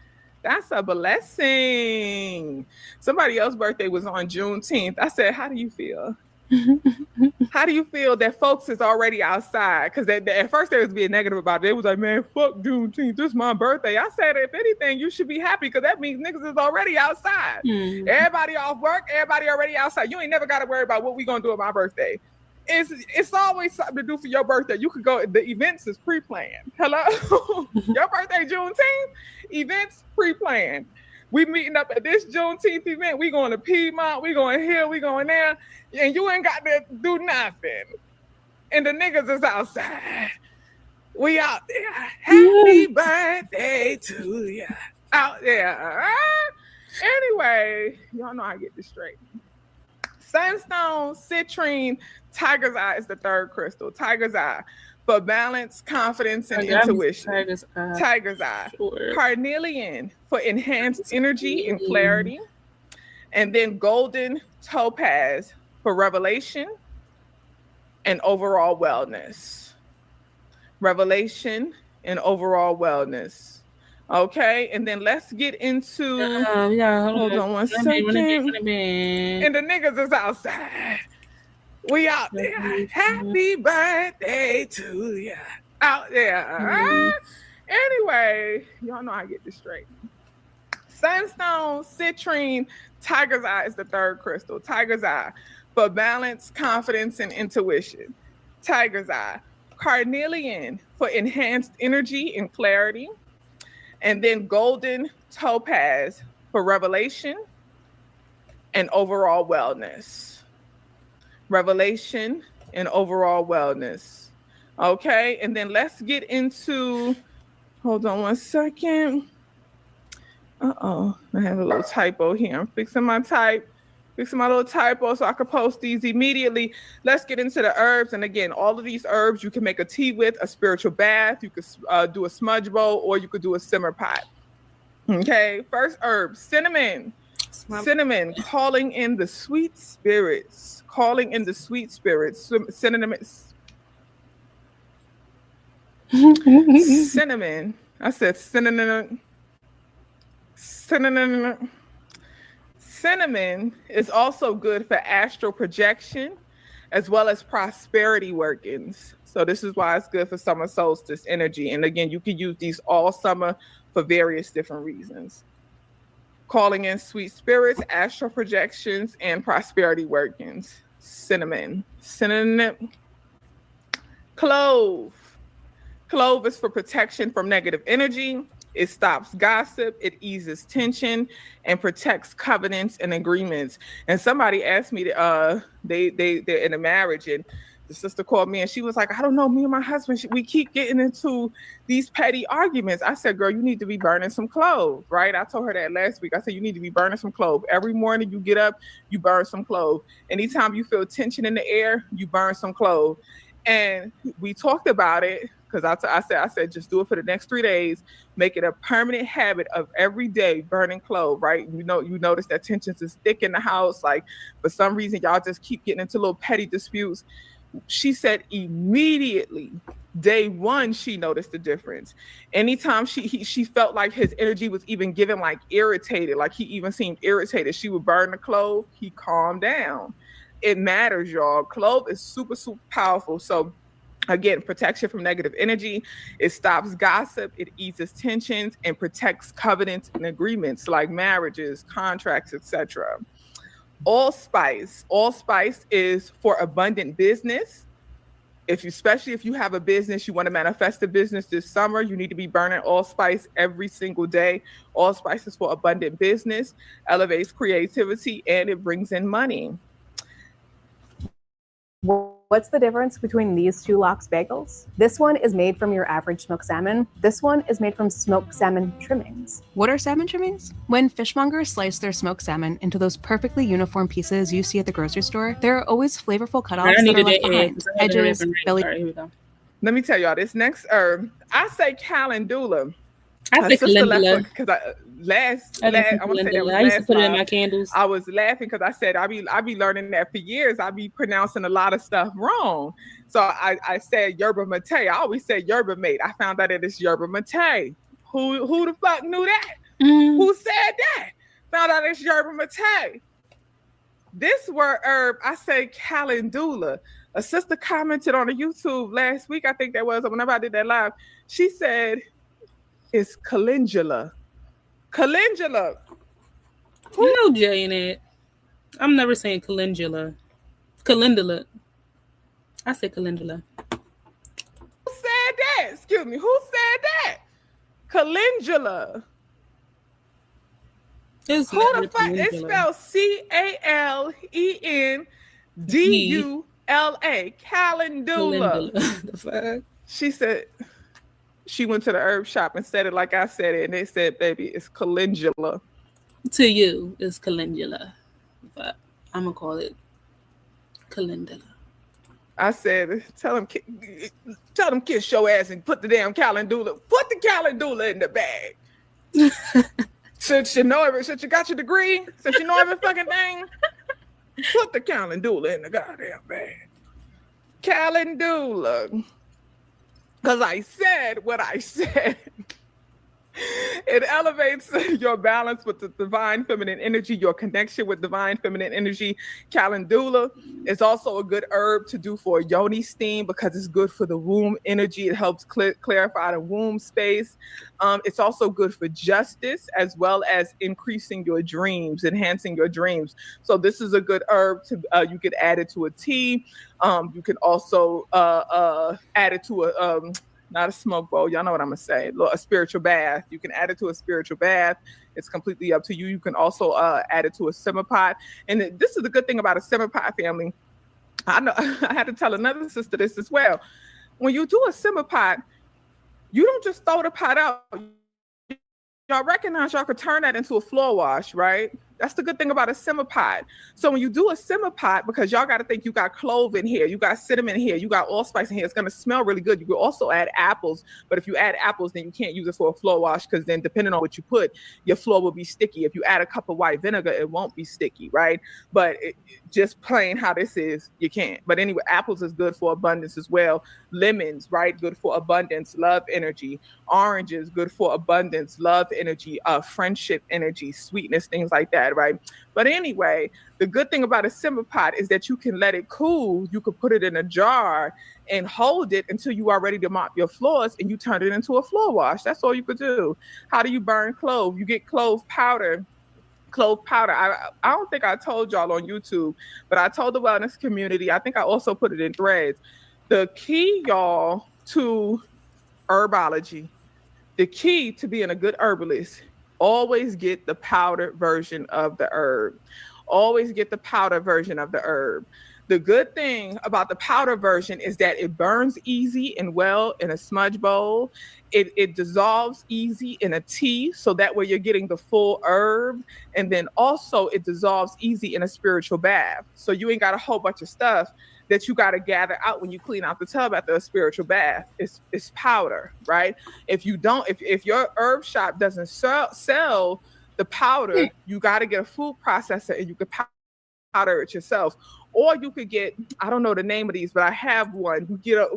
That's a blessing. Somebody else's birthday was on Juneteenth. I said, how do you feel? How do you feel that folks is already outside? Because at first they was being negative about it. They was like, man, fuck Juneteenth. This is my birthday. I said, if anything, you should be happy, because that means niggas is already outside. Everybody off work. Everybody already outside. You ain't never got to worry about what we going to do on my birthday. It's always something to do for your birthday. You could go. The events is pre-planned. Hello? Your birthday, Juneteenth? Events pre-planned. We meeting up at this Juneteenth event. We going to Piedmont. We going here. We going there. And you ain't got to do nothing. And the niggas is outside. We out there. Happy birthday to you. Out there. Anyway, y'all know I get this straight. Sunstone, citrine, tiger's eye is the third crystal. Tiger's eye. For balance, confidence, and intuition. Tiger's eye. Sure. Carnelian for enhanced energy and clarity. And then golden topaz for revelation and overall wellness. Revelation and overall wellness. Okay, and then let's get into. Hold on one second. And the niggas is outside. We out there. Happy birthday to you. Out there. Anyway, y'all know I get this straight. Sunstone, citrine, tiger's eye is the third crystal. Tiger's eye for balance, confidence, and intuition. Tiger's eye. Carnelian for enhanced energy and clarity. And then golden topaz for revelation and overall wellness. Revelation and overall wellness. Okay, and then let's get into, hold on one second. Uh-oh, I have a little typo here. I'm fixing my little typo so I can post these immediately. Let's get into the herbs. And again, all of these herbs you can make a tea with, a spiritual bath. You could do a smudge bowl, or you could do a simmer pot. Okay, first herb, cinnamon. Cinnamon, calling in the sweet spirits. Calling in the sweet spirits. Cinnamon. Cinnamon. I said cinnamon. Cinnamon. Cinnamon is also good for astral projection as well as prosperity workings. So this is why it's good for summer solstice energy. And again, you can use these all summer for various different reasons. Calling in sweet spirits, astral projections, and prosperity workings. Cinnamon. Cinnamon. Clove. Clove is for protection from negative energy. It stops gossip, it eases tension, and protects covenants and agreements. And somebody asked me, they're in a marriage, and the sister called me and she was like, I don't know, me and my husband, we keep getting into these petty arguments. I said, girl, you need to be burning some clove, right? I told her that last week. I said, you need to be burning some clove. Every morning you get up, you burn some clove. Anytime you feel tension in the air, you burn some clove. And we talked about it because I said, just do it for the next 3 days. Make it a permanent habit of every day burning clove, right? You notice that tensions is thick in the house. Like for some reason, y'all just keep getting into little petty disputes. She said immediately, day one, she noticed the difference. Anytime she felt like his energy was even given like irritated, like he even seemed irritated, she would burn the clove. He calmed down. It matters, y'all. Clove is super, super powerful. So again, protection from negative energy. It stops gossip. It eases tensions and protects covenants and agreements like marriages, contracts, etc. Allspice. Allspice is for abundant business. Especially if you have a business, you want to manifest a business this summer, you need to be burning allspice every single day. Allspice is for abundant business, elevates creativity, and it brings in money. What's the difference between these two lox bagels? This one is made from your average smoked salmon. This one is made from smoked salmon trimmings. What are salmon trimmings? When fishmongers slice their smoked salmon into those perfectly uniform pieces you see at the grocery store, there are always flavorful cutoffs that are left behind. Edges, belly. Right, here we go. Let me tell y'all this next herb. I say calendula. I say calendula. Because I want to say that was I used to put it in time. my candles. I was laughing because I said I be learning that for years. I be pronouncing a lot of stuff wrong. So I said yerba mate. I always said yerba mate. I found out that it's yerba mate. Who the fuck knew that? Mm-hmm. Who said that? Found out it's yerba mate. This word herb, I say calendula. A sister commented on the YouTube last week, I think that was, whenever I did that live. She said it's calendula. Calendula. No J in it. I'm never saying calendula. Calendula. I say calendula. Who said that? Excuse me. Who said that? Calendula. It's who the fuck? It's spelled Calendula. Calendula. The fuck? She said she went to the herb shop and said it like I said it, and they said, "Baby, it's calendula." To you, it's calendula, but I'm gonna call it calendula. I said, "Tell them, kiss your ass and put the damn calendula. Put the calendula in the bag." Since you know since you got your degree, since you know every fucking thing, put the calendula in the goddamn bag. Calendula. Because I said what I said. It elevates your balance with the divine feminine energy, your connection with divine feminine energy. Calendula is also a good herb to do for yoni steam because it's good for the womb energy. It helps clarify the womb space. It's also good for justice as well as increasing your dreams, enhancing your dreams. So this is a good herb to you could add it to a tea. You can also add it to a not a smoke bowl. Y'all know what I'm going to say. A spiritual bath. You can add it to a spiritual bath. It's completely up to you. You can also add it to a simmer pot. And this is the good thing about a simmer pot, family. I know I had to tell another sister this as well. When you do a simmer pot, you don't just throw the pot out. y'all recognize y'all could turn that into a floor wash, right? That's the good thing about a simmer pot. So when you do a simmer pot, because y'all got to think you got clove in here, you got cinnamon here, you got allspice in here, it's going to smell really good. You could also add apples, but if you add apples, then you can't use it for a floor wash, because then depending on what you put, your floor will be sticky. If you add a cup of white vinegar, it won't be sticky, right? But just plain how this is, you can't. But anyway, apples is good for abundance as well. Lemons, right? Good for abundance, love, energy. Oranges, good for abundance, love, energy, friendship, energy, sweetness, things like that, right? But anyway, the good thing about a simmer pot is that you can let it cool. You could put it in a jar and hold it until you are ready to mop your floors, and you turn it into a floor wash. That's all you could do. How do you burn clove? You get clove powder. I don't think I told y'all on YouTube, but I told the wellness community. I think I also put it in threads. The key, y'all, to herbology, the key to being a good herbalist, always get the powdered version of the herb. Always get the powder version of the herb. The good thing about the powder version is that it burns easy and well in a smudge bowl. It dissolves easy in a tea, so that way you're getting the full herb. And then also it dissolves easy in a spiritual bath. So you ain't got a whole bunch of stuff that you got to gather out when you clean out the tub after a spiritual bath. It's powder, right? If you don't, if your herb shop doesn't sell the powder, you got to get a food processor and you can powder it yourself. Or you could get, I don't know the name of these, but I have one. You get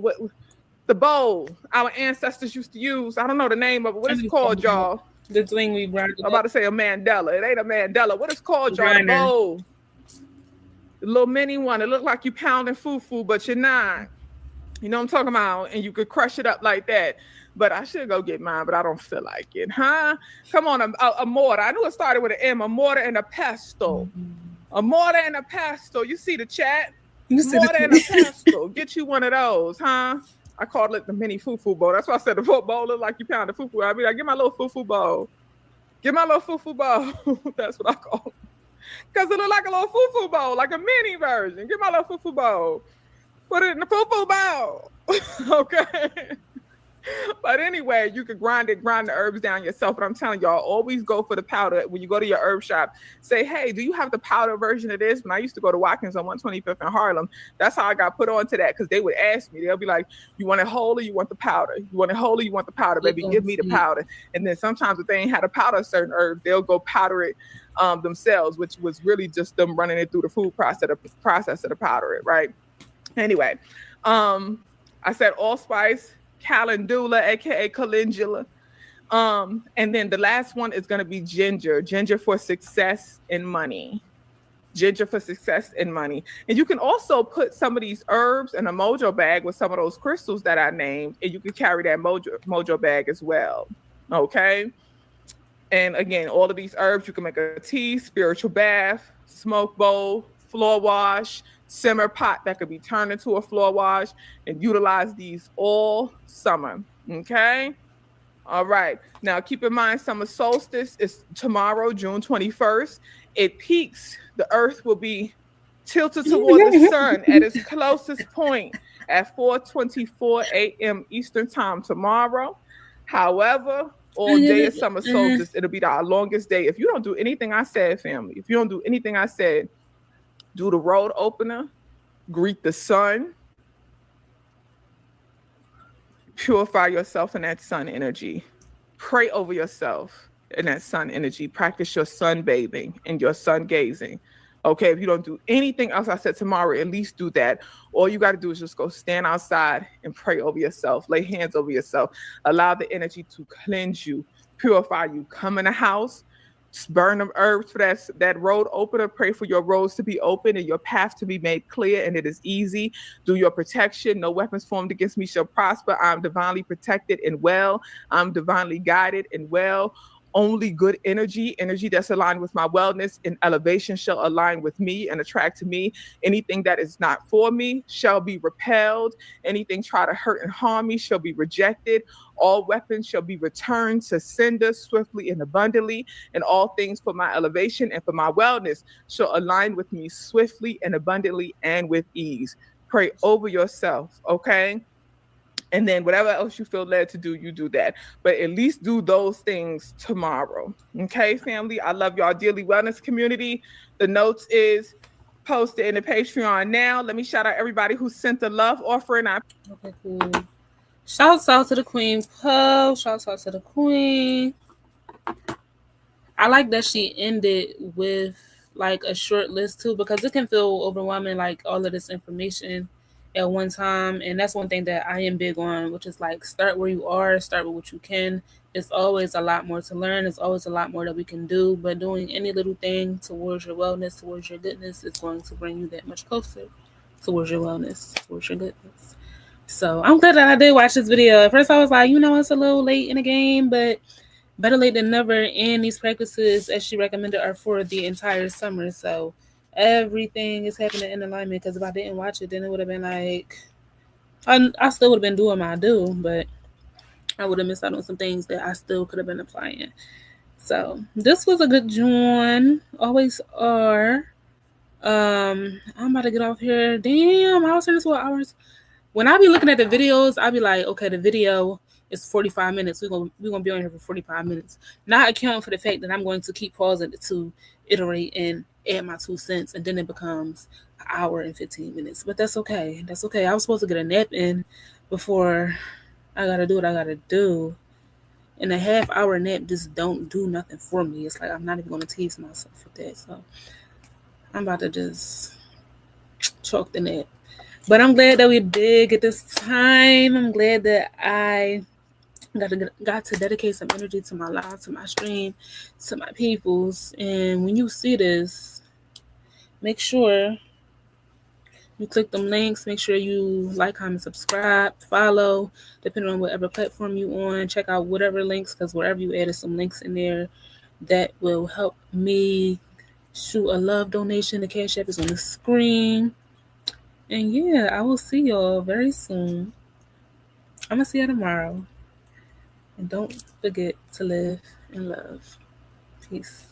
the bowl our ancestors used to use. I don't know the name of it. What is it called, y'all? The thing we brought. I'm about to say a mandela. It ain't a mandela. What is called, y'all? The bowl. The little mini one. It looked like you pounding fufu, but you're not. You know what I'm talking about? And you could crush it up like that. But I should go get mine, but I don't feel like it, huh? Come on, a mortar. I knew it started with an M. A mortar and a pestle. A mortar and a pestle. You see the chat? Mortar and a pestle. Get you one of those, huh? I called it the mini fufu bowl. That's why I said the bowl look like you pound the fufu. I'd be like, get my little fufu bowl. Get my little fufu bowl. That's what I call it. Because it look like a little fufu bowl, like a mini version. Get my little fufu bowl. Put it in the fufu bowl. Okay. But anyway, you could grind the herbs down yourself. But I'm telling y'all, always go for the powder. When you go to your herb shop, say, hey, do you have the powder version of this? When I used to go to Watkins on 125th in Harlem, that's how I got put on to that, because they would ask me. They'll be like, you want it whole or you want the powder? You want it whole or you want the powder? Baby, give me the powder. And then sometimes if they ain't had a powder of certain herbs, they'll go powder it themselves, which was really just them running it through the food process to powder it, right? Anyway, I said allspice, calendula, aka calendula. And then the last one is going to be ginger. Ginger for success and money. Ginger for success and money. And you can also put some of these herbs in a mojo bag with some of those crystals that I named, and you can carry that mojo bag as well. Okay. And again, all of these herbs, you can make a tea, spiritual bath, smoke bowl, floor wash, simmer pot that could be turned into a floor wash, and utilize these all summer. Okay. All right. Now keep in mind, summer solstice is tomorrow, June 21st. It peaks. The earth will be tilted toward the sun at its closest point at 4:24 a.m. Eastern time tomorrow. However, all day is summer solstice. It'll be our longest day. If you don't do anything I said, family, if you don't do anything I said, do the road opener, greet the sun, purify yourself in that sun energy, pray over yourself in that sun energy, practice your sun bathing and your sun gazing. Okay, if you don't do anything else I said tomorrow, at least do that. All you got to do is just go stand outside and pray over yourself, lay hands over yourself, allow the energy to cleanse you, purify you. Come in the house, burn them herbs for that road opener. Pray for your roads to be open and your path to be made clear, and it is easy. Do your protection. No weapons formed against me shall prosper. I'm divinely protected and well. I'm divinely guided and well. Only good energy that's aligned with my wellness and elevation shall align with me and attract to me. Anything that is not for me shall be repelled. Anything try to hurt and harm me shall be rejected. All weapons shall be returned to sender swiftly and abundantly, and all things for my elevation and for my wellness shall align with me swiftly and abundantly and with ease. Pray over yourself, okay? And then whatever else you feel led to do, you do that. But at least do those things tomorrow. Okay, family? I love y'all dearly. Wellness community. The notes is posted in the Patreon now. Let me shout out everybody who sent the love offering. Okay, cool. Shouts out to the Queen Poe. Shouts out to the Queen. I like that she ended with like a short list too, because it can feel overwhelming, like all of this information at one time. And that's one thing that I am big on, which is like start where you are, start with what you can. It's always a lot more to learn. It's always a lot more that we can do. But doing any little thing towards your wellness, towards your goodness, is going to bring you that much closer towards your wellness, towards your goodness. So I'm glad that I did watch this video. At first I was like, it's a little late in the game, but better late than never. And these practices, as she recommended, are for the entire summer. So everything is happening in alignment, because if I didn't watch it, then it would have been like, I still would have been doing my do, but I would have missed out on some things that I still could have been applying. So this was a good join. Always are. I'm about to get off here. Damn, I was turning this for hours. When I be looking at the videos, I be like, okay, the video is 45 minutes. We're gonna be on here for 45 minutes. Not accounting for the fact that I'm going to keep pausing it to iterate and add my 2 cents, and then it becomes an hour and 15 minutes. But that's okay. That's okay. I was supposed to get a nap in before I gotta do what I gotta do. And a half-hour nap just don't do nothing for me. It's like I'm not even gonna tease myself with that. So I'm about to just chalk the nap. But I'm glad that we did get this time. I'm glad that I got to dedicate some energy to my live, to my stream, to my peoples. And when you see this, make sure you click them links. Make sure you like, comment, subscribe, follow, depending on whatever platform you on. Check out whatever links, because wherever you added some links in there, that will help me shoot a love donation. The Cash App is on the screen. And yeah, I will see y'all very soon. I'm going to see you tomorrow. And don't forget to live and love. Peace.